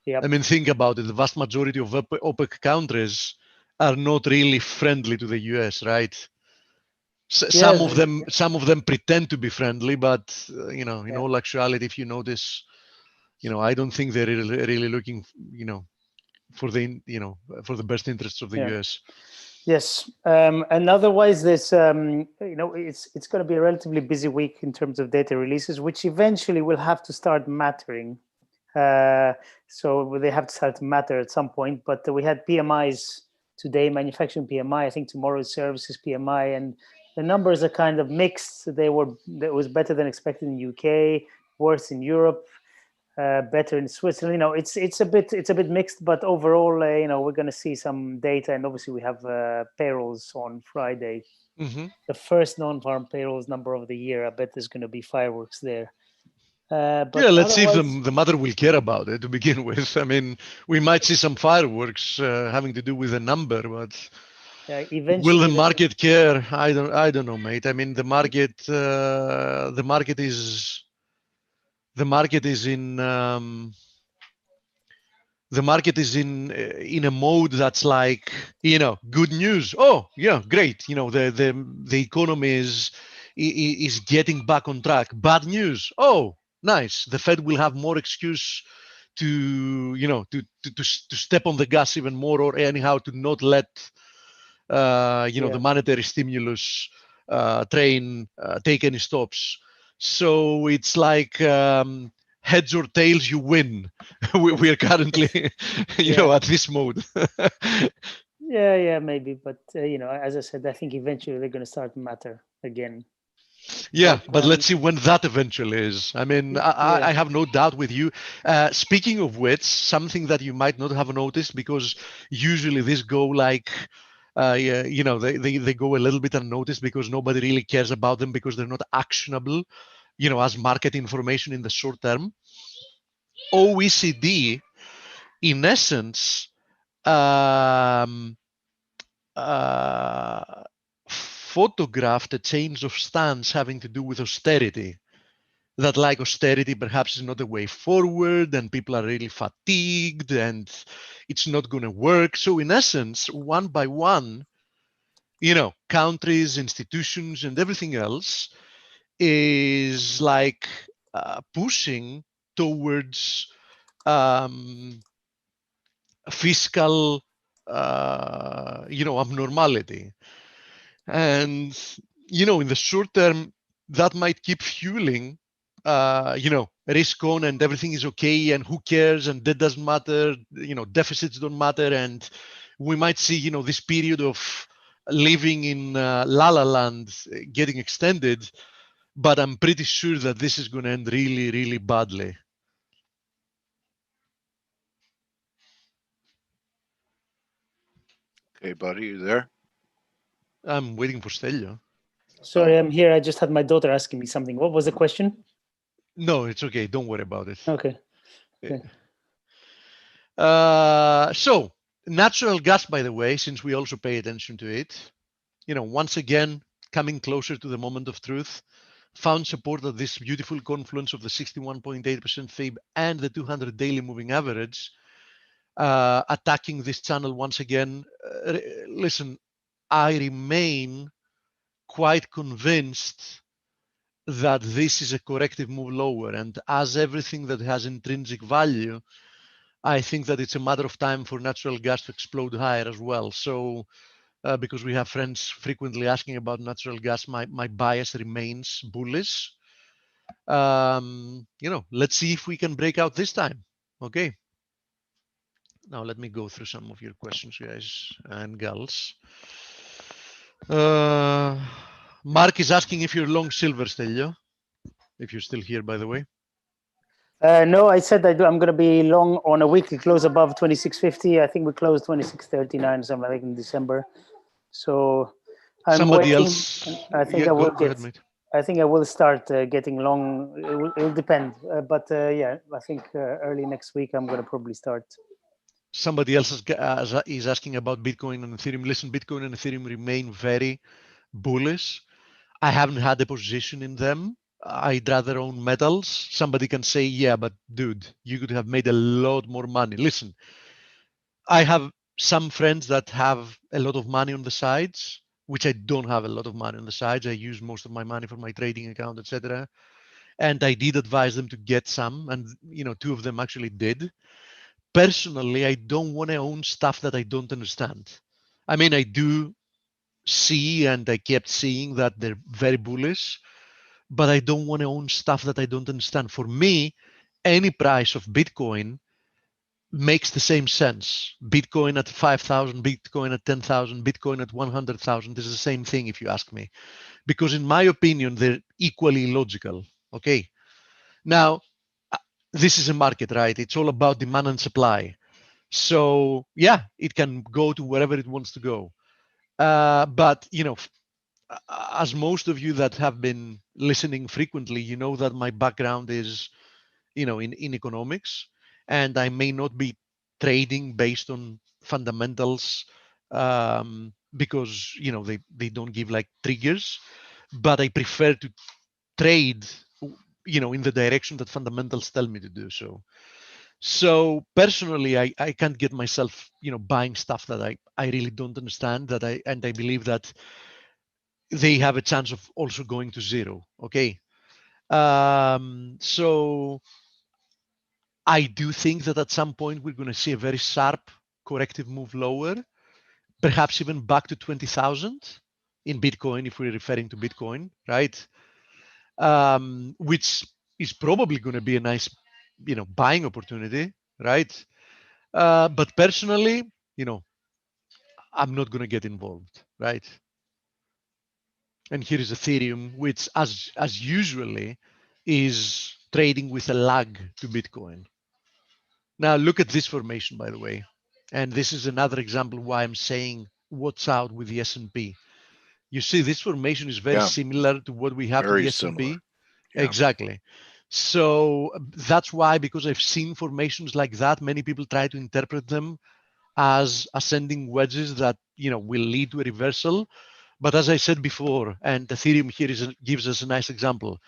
Yep. I mean, think about it. The vast majority of OPEC countries are not really friendly to the US, right? Some of them pretend to be friendly, but in all actuality, if you notice, I don't think they're really looking, for the best interests of the US. Yes, and otherwise, there's it's going to be a relatively busy week in terms of data releases, which eventually will have to start mattering. So they have to start to matter at some point. But we had PMIs today, manufacturing PMI. I think tomorrow is services PMI, and the numbers are kind of mixed. That was better than expected in UK, worse in Europe. Better in Switzerland. It's a bit mixed, but overall, we're going to see some data, and obviously we have payrolls on Friday. Mm-hmm. The first non-farm payrolls number of the year. I bet there's going to be fireworks there. But let's see if the mother will care about it to begin with. I mean, we might see some fireworks having to do with the number, but will the market care? I don't know, mate. I mean, the market in a mode that's like, good news. Oh yeah, great. The economy is getting back on track. Bad news. Oh, nice. The Fed will have more excuse to step on the gas even more, or anyhow to not let the monetary stimulus train take any stops. So it's like heads or tails, you win. We are currently, at this mode. maybe. But, as I said, I think eventually they're going to start to matter again. Yeah, but let's see when that eventually is. I mean, I have no doubt with you. Speaking of which, something that you might not have noticed, because usually these go like, they go a little bit unnoticed because nobody really cares about them, because they're not actionable, as market information in the short term. OECD, in essence, photographed a change of stance having to do with austerity. That like austerity perhaps is not the way forward, and people are really fatigued, and it's not going to work. So in essence, one by one, countries, institutions, and everything else is like pushing towards fiscal, abnormality. And in the short term, that might keep fueling, risk on and everything is okay and who cares and that doesn't matter, deficits don't matter. And we might see, this period of living in la la land getting extended, but I'm pretty sure that this is going to end really, really badly. Okay, buddy, you there? I'm waiting for Stelio. Sorry, I'm here. I just had my daughter asking me something. What was the question? No, it's okay. Don't worry about it. Okay. So natural gas, by the way, since we also pay attention to it, once again, coming closer to the moment of truth, found support at this beautiful confluence of the 61.8% FIB and the 200 daily moving average, attacking this channel once again. Listen, I remain quite convinced that this is a corrective move lower. And as everything that has intrinsic value, I think that it's a matter of time for natural gas to explode higher as well. So because we have friends frequently asking about natural gas, my bias remains bullish. Let's see if we can break out this time. Okay. Now let me go through some of your questions, guys and gals. Mark is asking if you're long silver, Stelio. If you're still here, by the way. No, I said I'm going to be long on a weekly close above 26.50. I think we closed 26.39, something like in December. So I'm Somebody waiting. else. I think Yeah, I will go ahead, mate. I think I will start getting long. It will depend, but yeah, I think early next week I'm going to probably start. Somebody else is asking about Bitcoin and Ethereum. Listen, Bitcoin and Ethereum remain very bullish. I haven't had a position in them. I'd rather own metals. Somebody can say, yeah, but dude, you could have made a lot more money. Listen, I have some friends that have a lot of money on the sides, which I don't have a lot of money on the sides. I use most of my money for my trading account, etc. And I did advise them to get some, and two of them actually did. Personally, I don't want to own stuff that I don't understand. I mean, I do see, and I kept seeing that they're very bullish, but I don't want to own stuff that I don't understand. For me, any price of Bitcoin makes the same sense. Bitcoin at 5,000, Bitcoin at 10,000, Bitcoin at 100,000 is the same thing, if you ask me, because in my opinion, they're equally logical. Okay. Now, this is a market, right? It's all about demand and supply. So yeah, it can go to wherever it wants to go. But as most of you that have been listening frequently, you know that my background is, in economics, and I may not be trading based on fundamentals because they don't give like triggers, but I prefer to trade, in the direction that fundamentals tell me to do so. So personally, I can't get myself, buying stuff that I really don't understand, and I believe that they have a chance of also going to zero. Okay. So I do think that at some point we're going to see a very sharp corrective move lower, perhaps even back to 20,000 in Bitcoin, if we're referring to Bitcoin, right? Which is probably going to be a nice, buying opportunity, right? But personally, I'm not going to get involved, right? And here is Ethereum, which as usually is trading with a lag to Bitcoin. Now look at this formation, by the way. And this is another example why I'm saying watch out with the S&P. You see, this formation is very similar to what we have to the S&P. Yeah. Exactly. So that's why, because I've seen formations like that, many people try to interpret them as ascending wedges that will lead to a reversal. But as I said before, and Ethereum here gives us a nice example,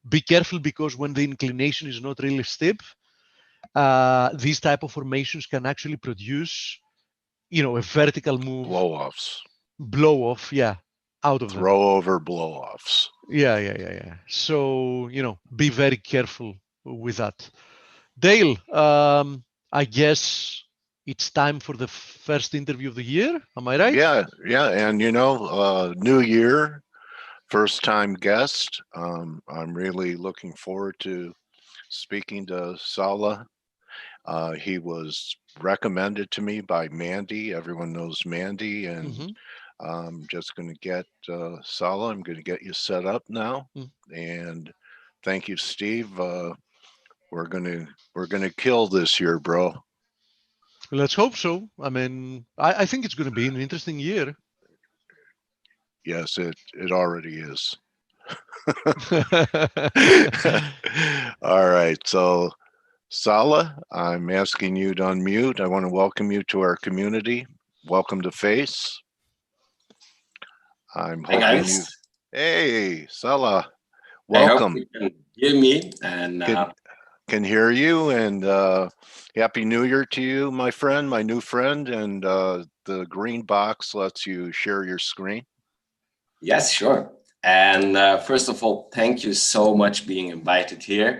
be careful, because when the inclination is not really steep, these type of formations can actually produce, a vertical move. Blow off, yeah, out of them. Throw-over blow-offs. Yeah. So, be very careful with that. Dale, I guess it's time for the first interview of the year. Am I right? Yeah. And new year, first time guest. I'm really looking forward to speaking to Sala. He was recommended to me by Mandy. Everyone knows Mandy, and Mhm. I'm just going to get Sala. I'm going to get you set up now. Mm. And thank you, Steve. We're gonna kill this year, bro. Let's hope so. I mean, I think it's going to be an interesting year. Yes, it already is. All right, so Sala, I'm asking you to unmute. I want to welcome you to our community. Welcome to Face. I'm Hi hoping you. guys, Hey, Sala, I hope welcome. you can hear me and Can hear you, and Happy New Year to you, my friend, my new friend. And the green box lets you share your screen. yes, sure. And first of all, thank you so much being invited here.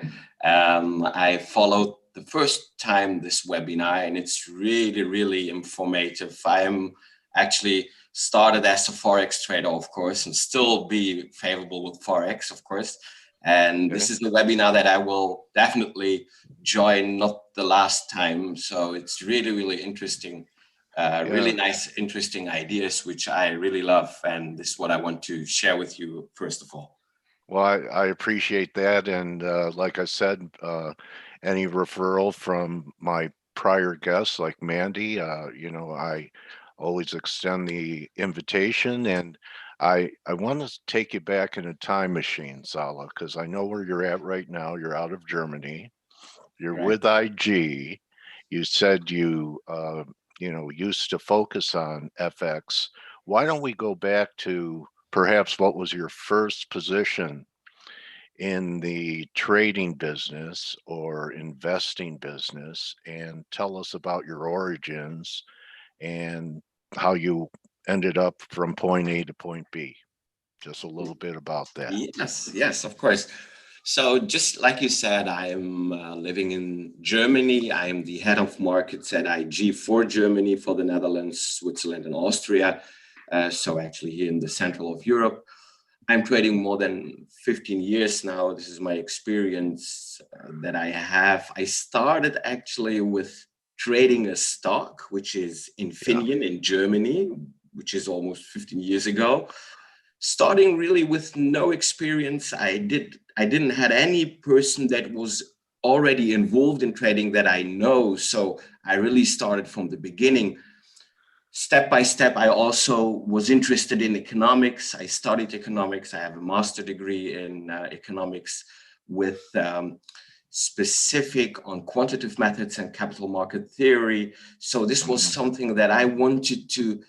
I followed the first time this webinar and it's really, really informative. I'm actually started as a Forex trader, of course, and still be favorable with Forex, of course. And this is the webinar that I will definitely join, not the last time. So it's really, really interesting. Really nice, interesting ideas, which I really love. And this is what I want to share with you, first of all. Well, I appreciate that. And like I said, any referral from my prior guests like Mandy, I always extend the invitation. And I want to take you back in a time machine, Sala, because I know where you're at right now. You're out of Germany. You're Right. with IG. You said you used to focus on FX. Why don't we go back to perhaps what was your first position in the trading business or investing business, and tell us about your origins and how you ended up from point A to point B. Just a little bit about that. Yes, yes, of course. So just like you said, I am living in Germany. I am the head of markets at IG for Germany, for the Netherlands, Switzerland, and Austria. So actually here in the central of Europe. I'm trading more than 15 years now. This is my experience that I have. I started actually with trading a stock, which is Infineon in Germany, which is almost 15 years ago. Starting really with no experience. I didn't had any person that was already involved in trading that I know. So I really started from the beginning. Step by step, I also was interested in economics. I studied economics. I have a master's degree in economics with specific on quantitative methods and capital market theory. So this was something that I wanted to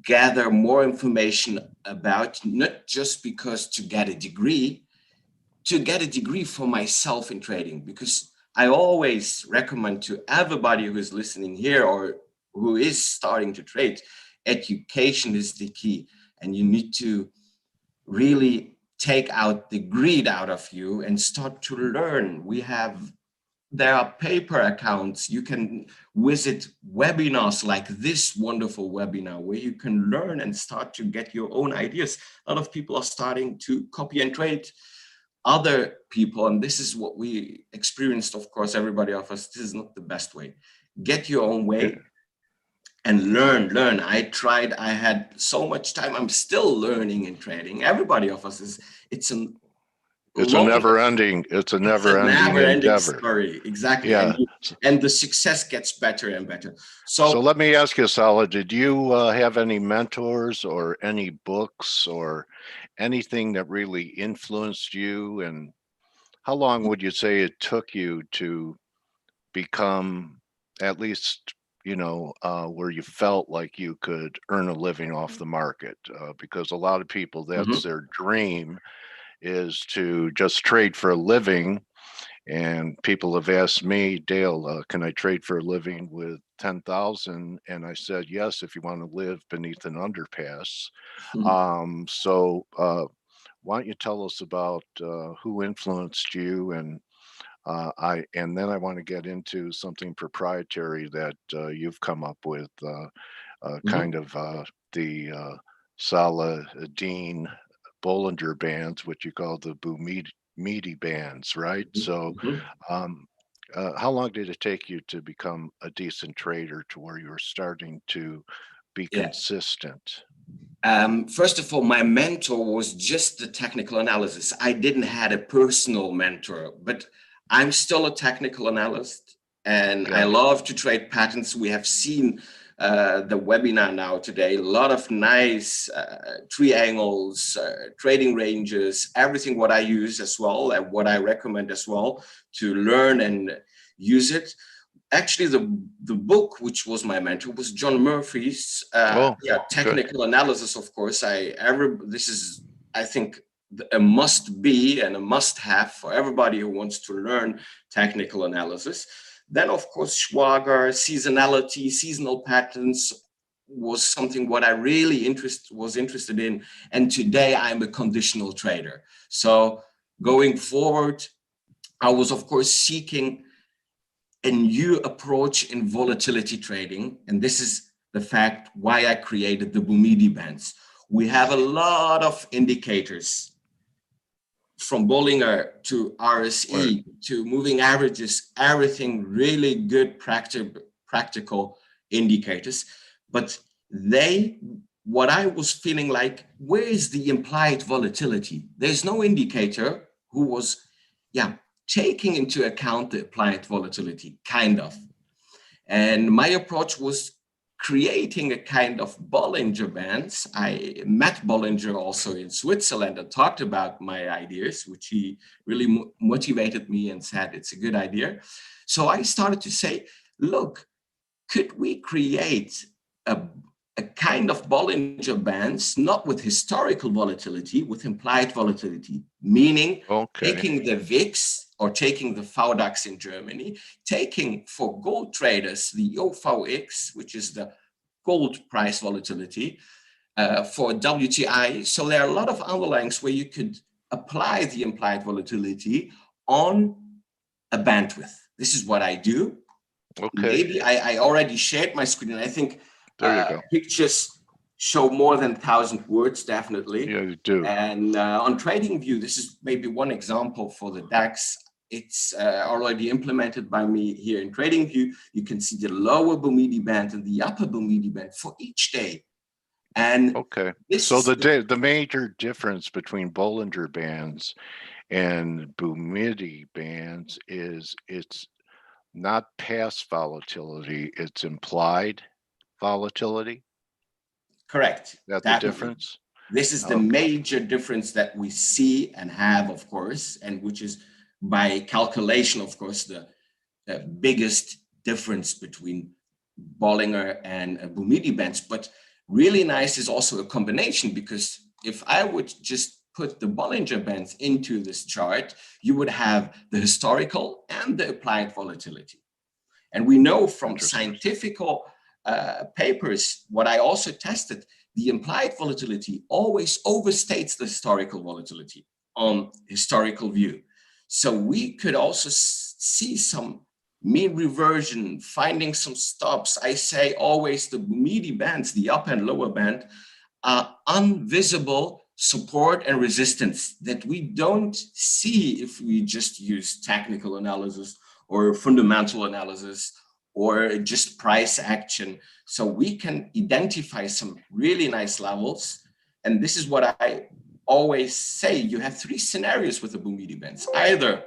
gather more information about, not just because to get a degree for myself in trading, because I always recommend to everybody who is listening here or who is starting to trade, education is the key. And you need to really take out the greed out of you and start to learn. There are paper accounts. You can visit webinars like this wonderful webinar where you can learn and start to get your own ideas. A lot of people are starting to copy and trade other people. And this is what we experienced, of course, everybody of us. This is not the best way. Get your own way and learn. I had so much time. I'm still learning and trading. Everybody of us it's a never ending endeavor. story. Exactly. Yeah. And the success gets better and better. So let me ask you, Sala, did you have any mentors or any books or anything that really influenced you? And how long would you say it took you to become at least, where you felt like you could earn a living off the market? Because a lot of people, that's their dream, is to just trade for a living. And people have asked me, Dale, can I trade for a living with 10,000? And I said, yes, if you want to live beneath an underpass. So why don't you tell us about who influenced you? And then I want to get into something proprietary that you've come up with, kind of the Sala Dean Bollinger Bands, which you call the Boumidi bands, right? So Mhm. how long did it take you to become a decent trader to where you were starting to be Yeah. consistent? First of all, my mentor was just the technical analysis. I didn't had a personal mentor, but I'm still a technical analyst, and I Gotcha. love to trade patterns. We have seen the webinar now today, a lot of nice triangles, trading ranges, everything what I use as well, and what I recommend as well to learn and use it. Actually, the book which was my mentor was John Murphy's Oh, good. technical analysis. Of course, this is, I think, a must be and a must have for everybody who wants to learn technical analysis. Then, of course, Schwager, seasonality, seasonal patterns was something what I really was interested in. And today I'm a conditional trader. So going forward, I was, of course, seeking a new approach in volatility trading. And this is the fact why I created the Boumidi bands. We have a lot of indicators from Bollinger to RSE to moving averages, everything really good practical indicators. But what I was feeling like, where is the implied volatility? There's no indicator who was, taking into account the applied volatility, kind of. And my approach was creating a kind of Bollinger Bands. I met Bollinger also in Switzerland and talked about my ideas, which he really motivated me and said it's a good idea. So I started to say, look, could we create a kind of Bollinger Bands, not with historical volatility, with implied volatility, meaning taking the VIX or taking the VDAX in Germany, taking for gold traders the OVX, which is the gold price volatility, for WTI. So there are a lot of underlyings where you could apply the implied volatility on a bandwidth. This is what I do. Okay. Maybe I already shared my screen, and I think there you go. Pictures show more than 1,000 words, definitely. Yeah, you do. And on TradingView, this is maybe one example for the DAX. It's already implemented by me here in TradingView. You can see the lower Boumidi band and the upper Boumidi band for each day. And so the major difference between Bollinger Bands and Boumidi bands is it's not past volatility, it's implied volatility. Correct. That's the difference. This is the major difference that we see and have, of course, and which is by calculation, of course, the biggest difference between Bollinger and Boumidi bands. But really nice is also a combination, because if I would just put the Bollinger bands into this chart, you would have the historical and the applied volatility. And we know from scientific papers, what I also tested, the implied volatility always overstates the historical volatility on historical view. So we could also see some mean reversion, finding some stops. I say always the Boumidi bands, the upper and lower band, are invisible support and resistance that we don't see if we just use technical analysis or fundamental analysis or just price action. So we can identify some really nice levels. And this is what I always say. You have three scenarios with the Boumidi bands. Either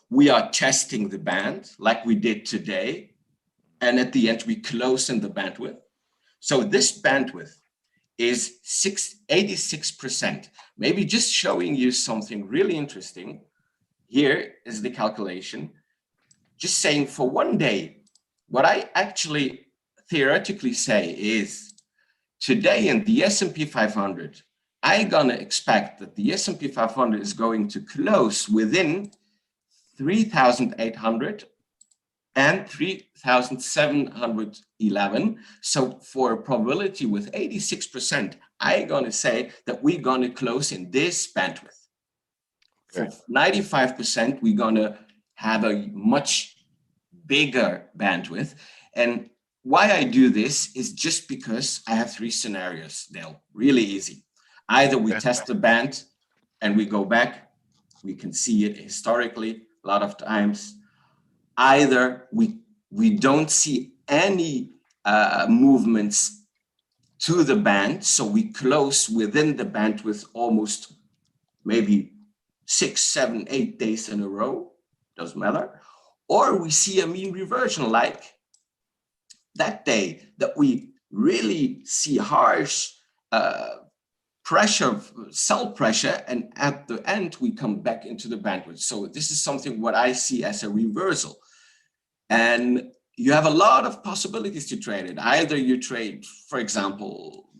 we are testing the band like we did today, and at the end we close in the bandwidth. So this bandwidth is 86%. Maybe just showing you something really interesting. Here is the calculation. Just saying for one day, what I actually theoretically say is today in the S&P 500, I'm gonna expect that the S&P 500 is going to close within 3,800 and 3,711. So for a probability with 86%, I'm gonna say that we're gonna close in this bandwidth. For 95%, we're gonna have a much bigger bandwidth. And why I do this is just because I have three scenarios. They're really easy. Either we Okay. test the band and we go back, we can see it historically a lot of times. Either we don't see any movements to the band, so we close within the band with almost maybe 6, 7, 8 days in a row, doesn't matter. Or we see a mean reversion, like that day that we really see harsh pressure, sell pressure, and at the end we come back into the bandwidth. So this is something what I see as a reversal. And you have a lot of possibilities to trade it. Either you trade, for example,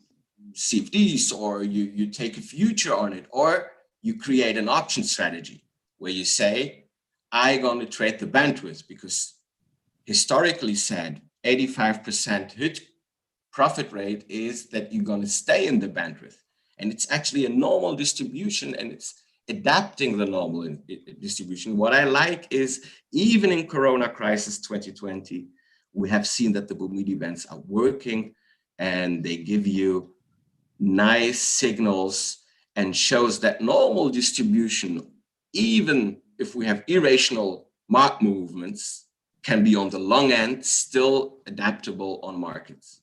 CFDs, or you take a future on it, or you create an option strategy where you say, I'm going to trade the bandwidth, because historically said 85% hit profit rate is that you're going to stay in the bandwidth. And it's actually a normal distribution, and it's adapting the normal distribution. What I like is, even in Corona crisis 2020, we have seen that the Bermuda bands are working, and they give you nice signals and shows that normal distribution, even if we have irrational mark movements, can be on the long end still adaptable on markets.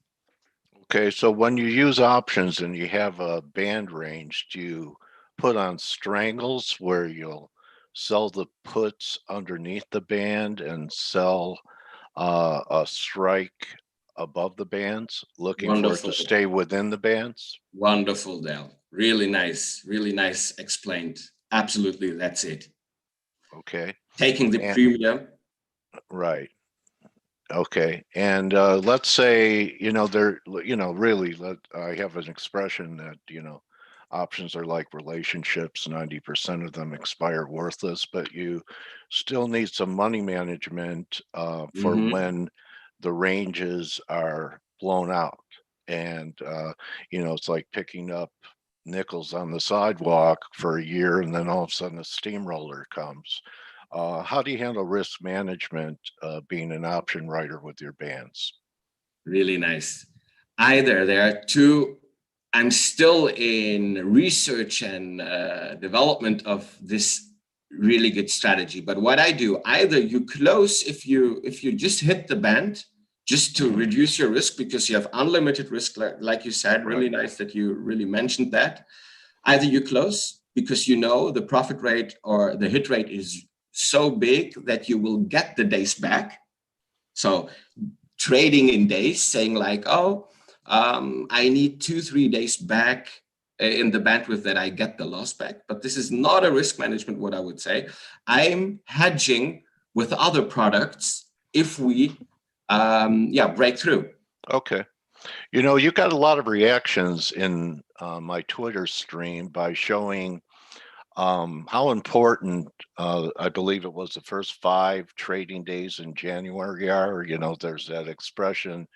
Okay, so when you use options and you have a band range, do you put on strangles where you'll sell the puts underneath the band and sell a strike above the bands, looking for it Wonderful. to stay within the bands? Wonderful, Del. Really nice explained. Absolutely, that's it. Okay, Taking the And- premium. right. Okay, and let's say, I have an expression that, options are like relationships, 90% of them expire worthless, but you still need some money management for Mhm. when the ranges are blown out. And, it's like picking up nickels on the sidewalk for a year, and then all of a sudden a steamroller comes. How do you handle risk management being an option writer with your bands? Really nice. Either there are two, I'm still in research and development of this really good strategy. But what I do, either you close if you just hit the band, just to reduce your risk, because you have unlimited risk, like you said. Really nice that you really mentioned that. Either you close because you know the profit rate or the hit rate is so big that you will get the days back. So trading in days, saying like, I need 2-3 days back in the bandwidth that I get the loss back. But this is not a risk management, what I would say. I'm hedging with other products if we break through. Okay. You got a lot of reactions in my Twitter stream by showing how important, I believe it was the first 5 trading days in January are. There's that expression,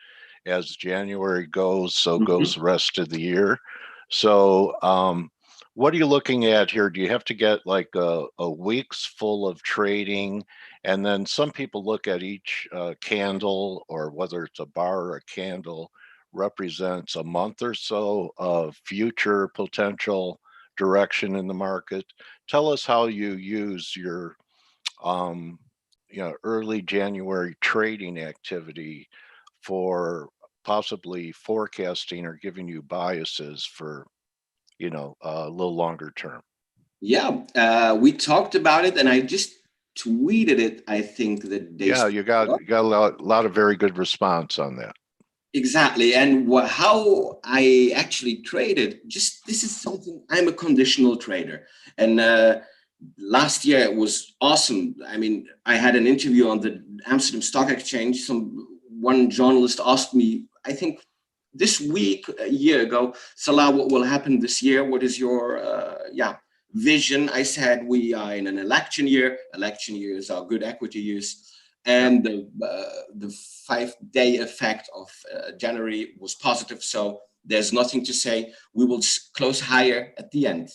as January goes, so goes the rest of the year. So what are you looking at here? Do you have to get like a week's full of trading? And then some people look at each candle, or whether it's a bar or a candle, represents a month or so of future potential direction in the market. Tell us how you use your early January trading activity for possibly forecasting or giving you biases for a little longer term. We talked about it, and I just tweeted it, I think, the day. Yeah, you got a lot of very good response on that. Exactly. And how I actually traded, this is something, I'm a conditional trader. And last year it was awesome. I mean, I had an interview on the Amsterdam Stock Exchange. One journalist asked me, I think this week, a year ago, Salah, what will happen this year? What is your vision? I said, we are in an election year. Election years are good equity years. And the 5-day effect of January was positive. So there's nothing to say. We will close higher at the end.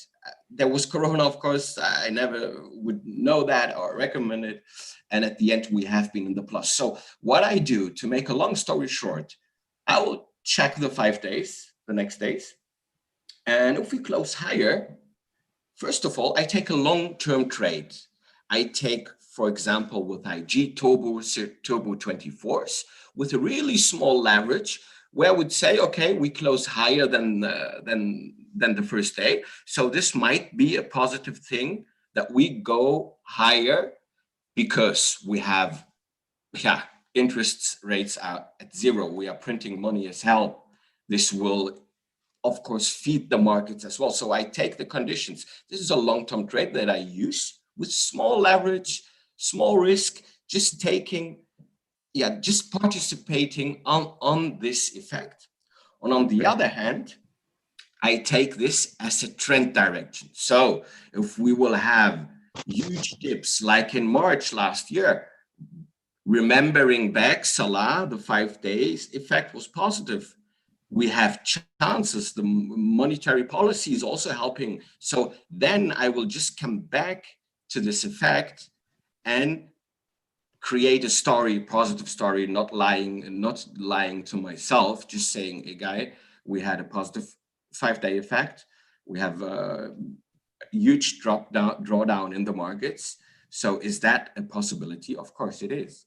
There was Corona, of course. I never would know that or recommend it. And at the end, we have been in the plus. So what I do, to make a long story short, I will check the 5 days, the next days. And if we close higher, first of all, I take a long-term trade. I take, for example, with IG Turbo 24s with a really small leverage, where I would say, okay, we close higher than the first day. So this might be a positive thing that we go higher because we have, interest rates are at zero. We are printing money as hell. This will, of course, feed the markets as well. So I take the conditions. This is a long-term trade that I use with small leverage, small risk, just taking, just participating on this effect. And on the other hand, I take this as a trend direction. So if we will have huge dips like in March last year, remembering back Salah, the 5 days effect was positive. We have chances, the monetary policy is also helping. So then I will just come back to this effect and create a story, positive story, not lying to myself, just saying, hey guy, we had a positive 5-day effect. We have a huge drawdown in the markets. So is that a possibility? Of course it is.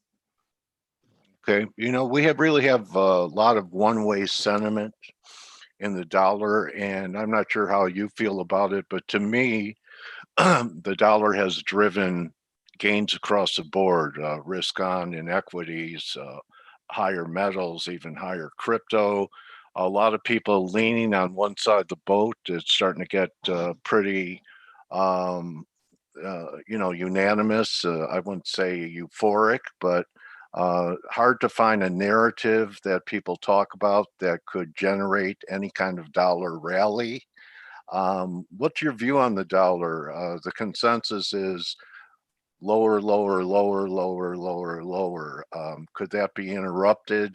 Okay, we really have a lot of one-way sentiment in the dollar, and I'm not sure how you feel about it, but to me, the dollar has driven gains across the board, risk on in equities, higher metals, even higher crypto. A lot of people leaning on one side of the boat. It's starting to get pretty, unanimous. I wouldn't say euphoric, but hard to find a narrative that people talk about that could generate any kind of dollar rally. What's your view on the dollar? The consensus is lower, lower, lower, lower, lower, lower. Could that be interrupted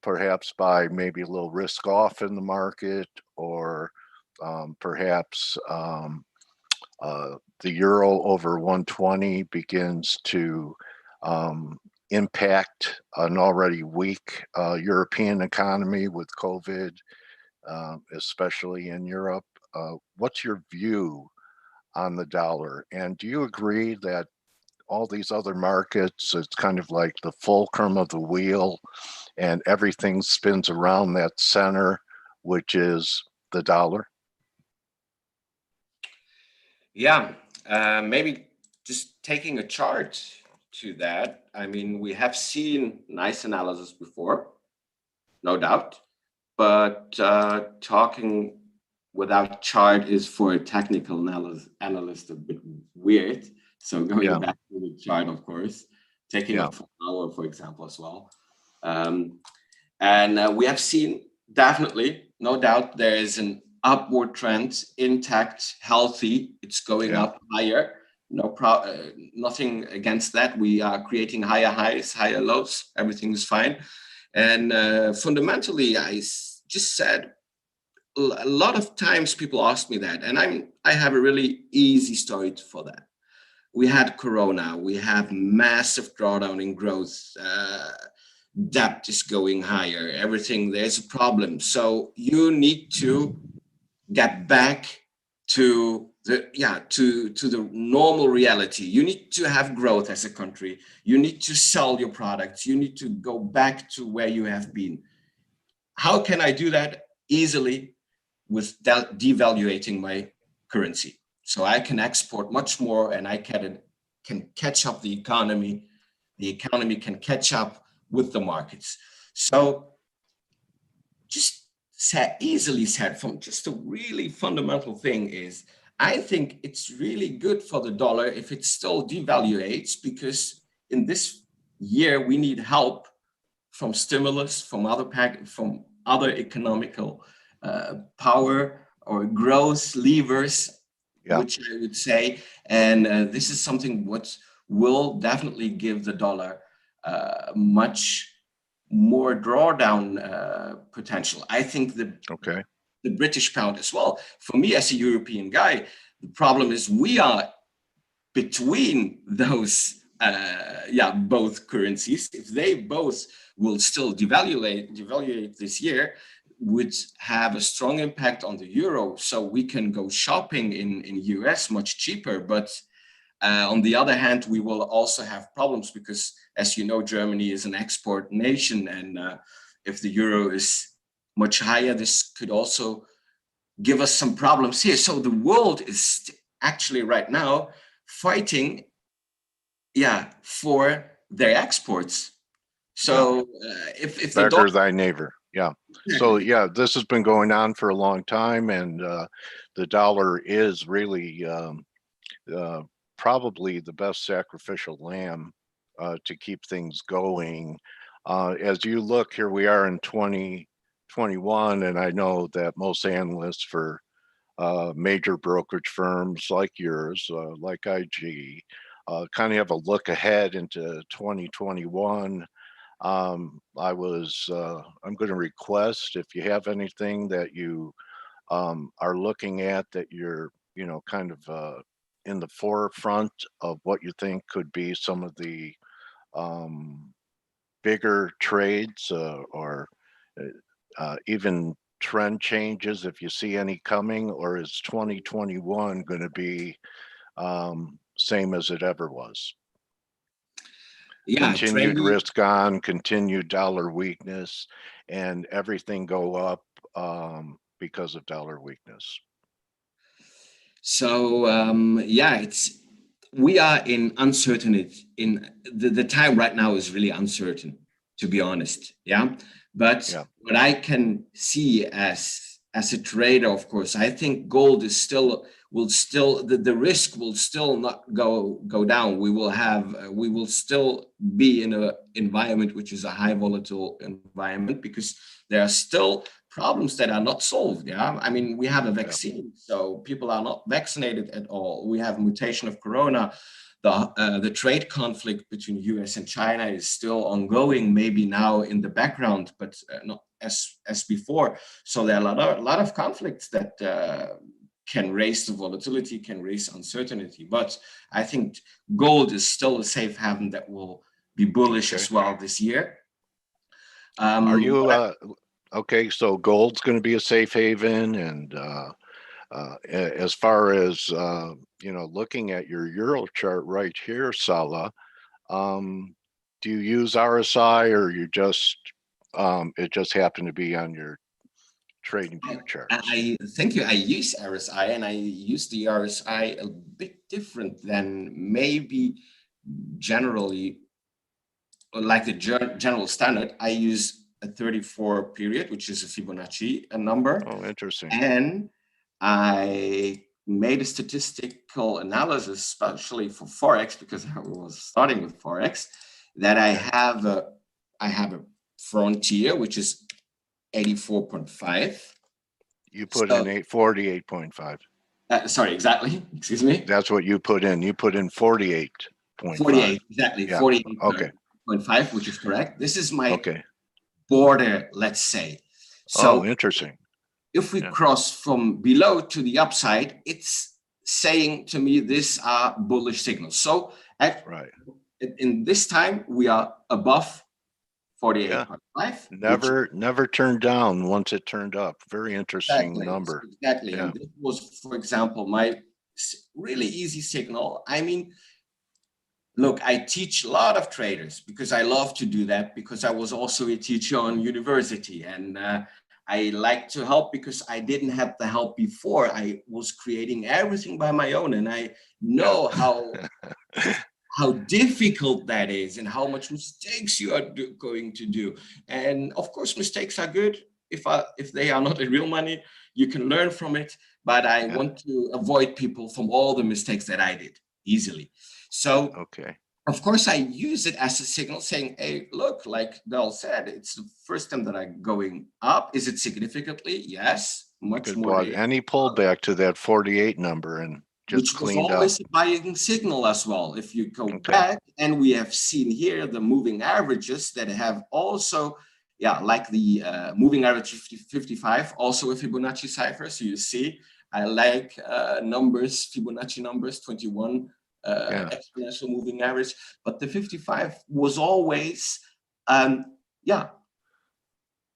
perhaps by maybe a little risk off in the market, or perhaps the euro over 120 begins to impact an already weak European economy with COVID, especially in Europe? What's your view on the dollar? And do you agree that all these other markets, it's kind of like the fulcrum of the wheel and everything spins around that center, which is the dollar? Yeah, maybe just taking a chart to that. I mean, we have seen nice analysis before, no doubt, but talking without chart is for a technical analyst a bit weird. So going back to the chart, of course, taking up for an hour, for example, as well. And we have seen definitely, no doubt, there is an upward trend, intact, healthy. It's going up higher. Nothing against that. We are creating higher highs, higher lows. Everything is fine. And fundamentally, I just said, a lot of times people ask me that, and I have a really easy story for that. We had Corona, we have massive drawdown in growth, debt is going higher, everything, there's a problem. So you need to get back to the normal reality. You need to have growth as a country. You need to sell your products. You need to go back to where you have been. How can I do that? Easily with devaluating my currency. So I can export much more, and I can catch up the economy. The economy can catch up with the markets. So just easily said, from just a really fundamental thing is, I think it's really good for the dollar if it still devaluates, because in this year we need help from stimulus, from other economical power or growth levers, which I would say, and this is something what will definitely give the dollar much more drawdown potential. I think the British pound as well. For me as a European guy, the problem is we are between those both currencies. If they both will still devaluate this year, would have a strong impact on the euro. So we can go shopping in US much cheaper. But on the other hand, we will also have problems because, as you know, Germany is an export nation. And if the euro is much higher, this could also give us some problems here. So the world is actually right now fighting, for their exports. So if the Beggar dollar, thy neighbor. Yeah. So yeah, this has been going on for a long time, and the dollar is really probably the best sacrificial lamb to keep things going. As you look here, we are in 2021, and I know that most analysts for major brokerage firms like yours, like IG, kind of have a look ahead into 2021. I'm going to request if you have anything that you are looking at that you're, kind of in the forefront of what you think could be some of the bigger trades or even trend changes, if you see any coming, or is 2021 going to be same as it ever was? Continued trendy. risk on, continued dollar weakness, and everything go up because of dollar weakness. So we are in uncertainty. In the time right now is really uncertain, to be honest. But what I can see as a trader, of course, I think gold is the risk will still not go down. We will still be in an environment which is a high volatile environment because there are still problems that are not solved. I mean, we have a vaccine, so people are not vaccinated at all. We have mutation of corona. The trade conflict between US and China is still ongoing, maybe now in the background, but not as before. So there are a lot of conflicts that can raise the volatility, can raise uncertainty. But I think gold is still a safe haven that will be bullish as well this year. Are you okay? So gold's going to be a safe haven, and as far as looking at your Euro chart right here, Salah, do you use RSI, or you just it just happened to be on your trading view charts? Thank you. I use RSI, and I use the RSI a bit different than maybe generally, like the general standard. I use a 34 period, which is a Fibonacci number. Oh, interesting. And I made a statistical analysis, especially for Forex, because I was starting with Forex, that I have a frontier, which is 84.5. You put in 48.5. Sorry, exactly. Excuse me. That's what you put in. You put in 48.5. 48, exactly. Yeah. 48.5, which is correct. This is my border, let's say. So interesting. If we cross from below to the upside, it's saying to me, these are bullish signals. So in this time, we are above 48.5. Never turned down once it turned up. Very interesting number. Exactly. And this was, for example, my really easy signal. I mean, look, I teach a lot of traders because I love to do that, because I was also a teacher on university, and I like to help because I didn't have the help before. I was creating everything by my own, and I know how difficult that is and how much mistakes you are going to do. And of course, mistakes are good. If they are not in real money, you can learn from it. But I want to avoid people from all the mistakes that I did easily. So, of course, I use it as a signal saying, hey, look, like Del said, it's the first time that I'm going up. Is it significantly? Yes, much more. And he pulled back to that 48 number and just cleaned up. Which was always a buying signal as well. If you go back, and we have seen here the moving averages that have also, like the moving average 55, also a Fibonacci cipher. So you see, I like numbers, Fibonacci numbers, 21. Exponential moving average, but the 55 was always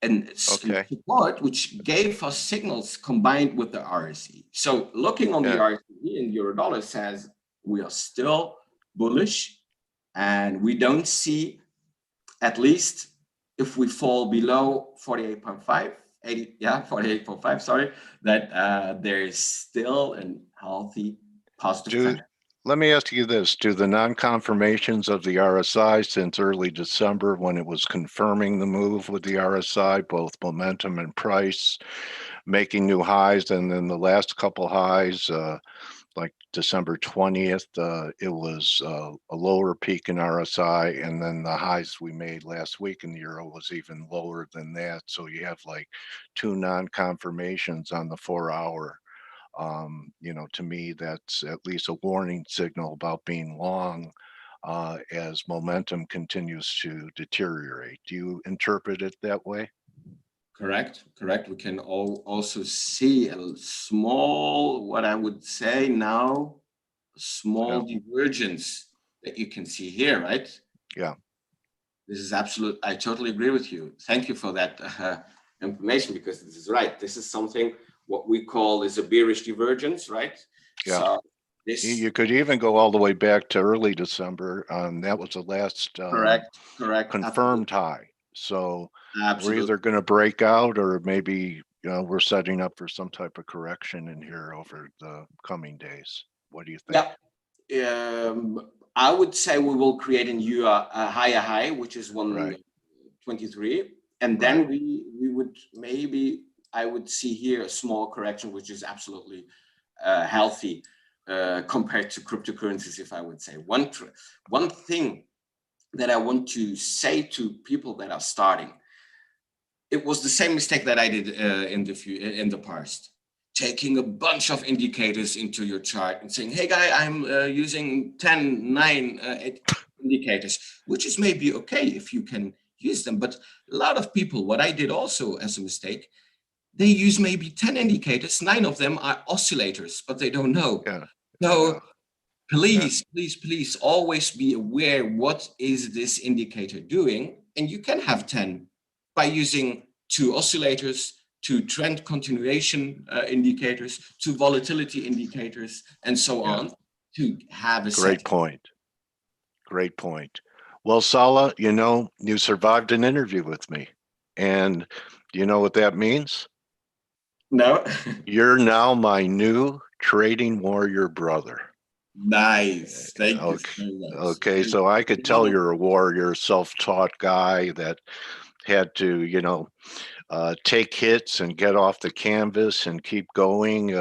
Okay. support, which gave us signals combined with the RSI. So looking on the Yeah. RSI and Eurodollar says we are still bullish, and we don't see, at least if we fall below 48.5, 48.5, sorry, that there is still a healthy positive trend. Let me ask you this, do the non-confirmations of the RSI since early December, when it was confirming the move with the RSI, both momentum and price, making new highs, and then the last couple highs, like December 20th, it was a lower peak in RSI, and then the highs we made last week in the euro was even lower than that. So you have like two non-confirmations on the 4-hour. To me, that's at least a warning signal about being long as momentum continues to deteriorate. Do you interpret it that way? Correct. We can also see a small, what I would say now, a small divergence that you can see here, right? Yeah. This is absolute. I totally agree with you. Thank you for that information, because this is right. This is something what we call is a bearish divergence, right? Yeah. So this You could even go all the way back to early December. That was the last correct. confirmed high. So we're Absolutely. either going to break out, or maybe we're setting up for some type of correction in here over the coming days. What do you think? Yeah. I would say we will create a new higher high, which is Right. 123, and then Right. we would maybe, I would see here a small correction, which is absolutely healthy compared to cryptocurrencies. If I would say one thing that I want to say to people that are starting, it was the same mistake that I did in the past. Taking a bunch of indicators into your chart and saying, hey guy, I'm using 10, 9, 8 indicators, which is maybe okay if you can use them. But a lot of people, what I did also as a mistake, they use maybe 10 indicators, 9 of them are oscillators, but they don't know. Yeah. So please always be aware, what is this indicator doing? And you can have 10 by using 2 oscillators, 2 trend continuation indicators, 2 volatility indicators, and so on, to have a Great point. Great point. Well, Sala, you survived an interview with me, and you know what that means? No. You're now my new trading warrior brother. Nice. Thank you Okay. so much. Okay, so I could tell you're a warrior, self-taught guy that had to, take hits and get off the canvas and keep going.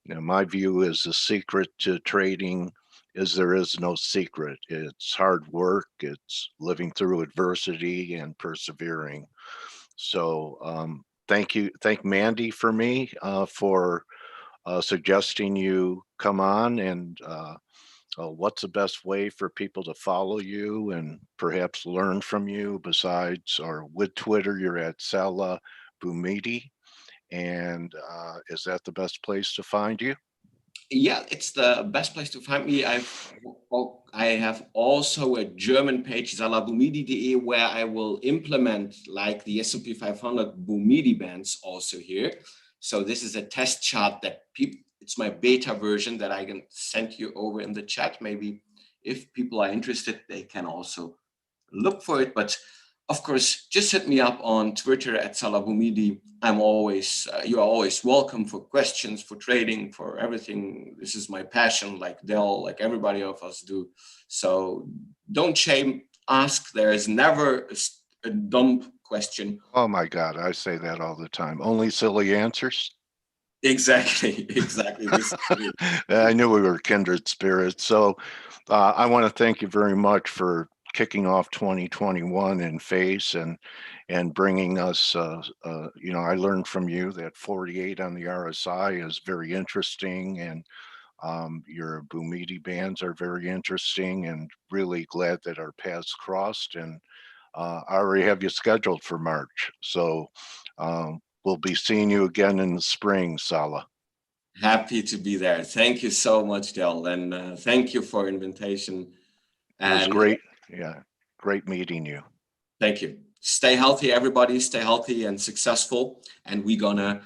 My view is the secret to trading is there is no secret. It's hard work. It's living through adversity and persevering. So thank Mandy for me for suggesting you come on, and what's the best way for people to follow you and perhaps learn from you besides, or with Twitter, you're at Sala Boumidi. And is that the best place to find you? Yeah, it's the best place to find me. I have also a German page, salaboumidi.de, where I will implement like the S&P 500 Boumidi bands also here. So this is a test chart that it's my beta version that I can send you over in the chat. Maybe if people are interested, they can also look for it. But of course, just hit me up on Twitter at Sala Boumidi. You are always welcome for questions, for trading, for everything. This is my passion, like Dell, like everybody of us do. So don't shame, ask. There is never a dumb question. Oh my God, I say that all the time. Only silly answers. Exactly. I knew we were kindred spirits. So I want to thank you very much for kicking off 2021 in face and bringing us, I learned from you that 48 on the RSI is very interesting, and your Boumidi bands are very interesting, and really glad that our paths crossed. And I already have you scheduled for March. So we'll be seeing you again in the spring, Sala. Happy to be there. Thank you so much, Del, and thank you for invitation. It was great. Yeah, great meeting you. Thank you. stay healthy, everybody. Stay healthy and successful. And we're gonna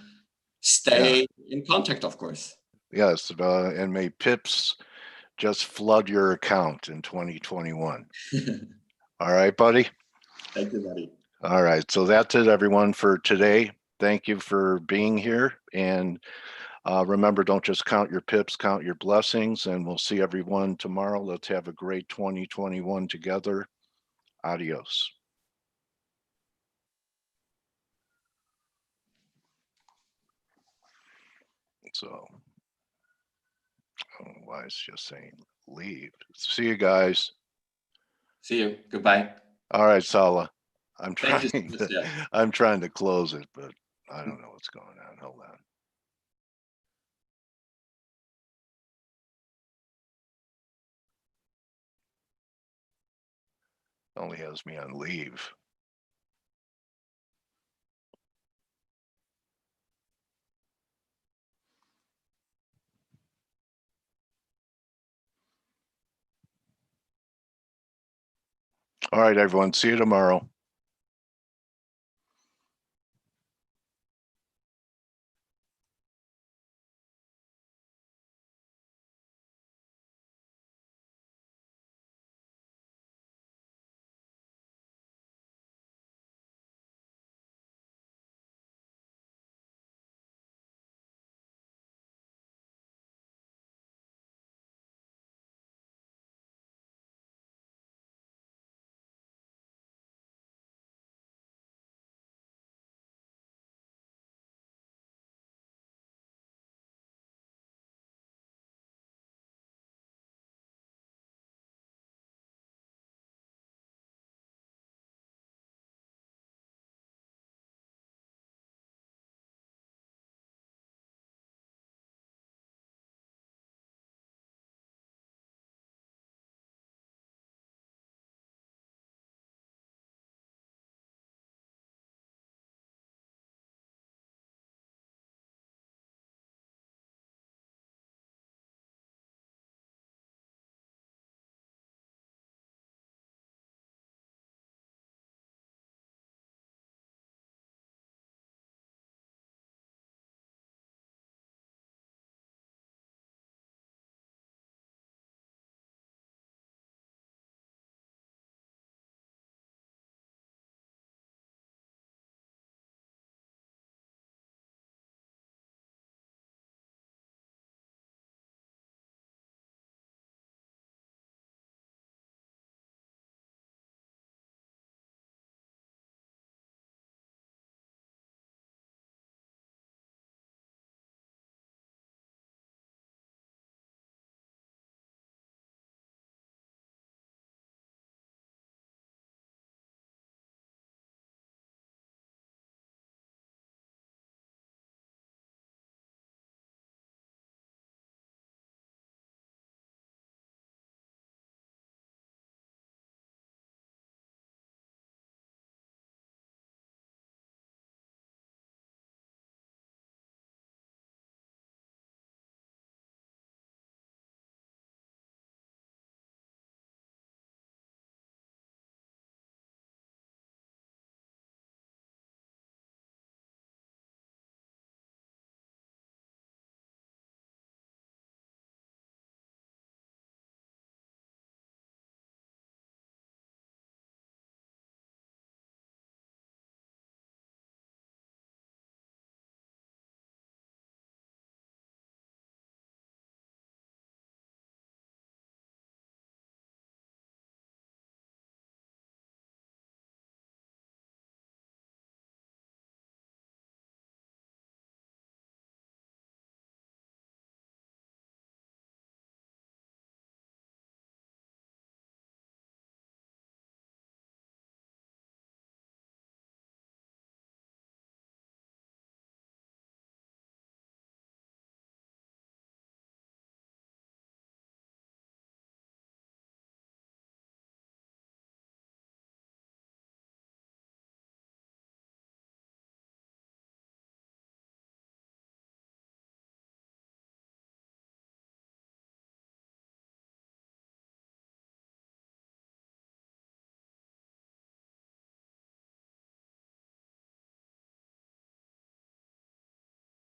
stay in contact, of course. Yes, and may pips just flood your account in 2021. All right, buddy? Thank you, buddy. All right, so that's it, everyone, for today. Thank you for being here. And remember, don't just count your pips, count your blessings. And we'll see everyone tomorrow. Let's have a great 2021 together. Adios. So, I don't know why it's just saying leave. See you guys. See you. Goodbye. All right, Sala. I'm Thank you, trying Sebastian. to, I'm trying to close it, but I don't know what's going on. Hold on. Only has me on leave. All right, everyone. See you tomorrow.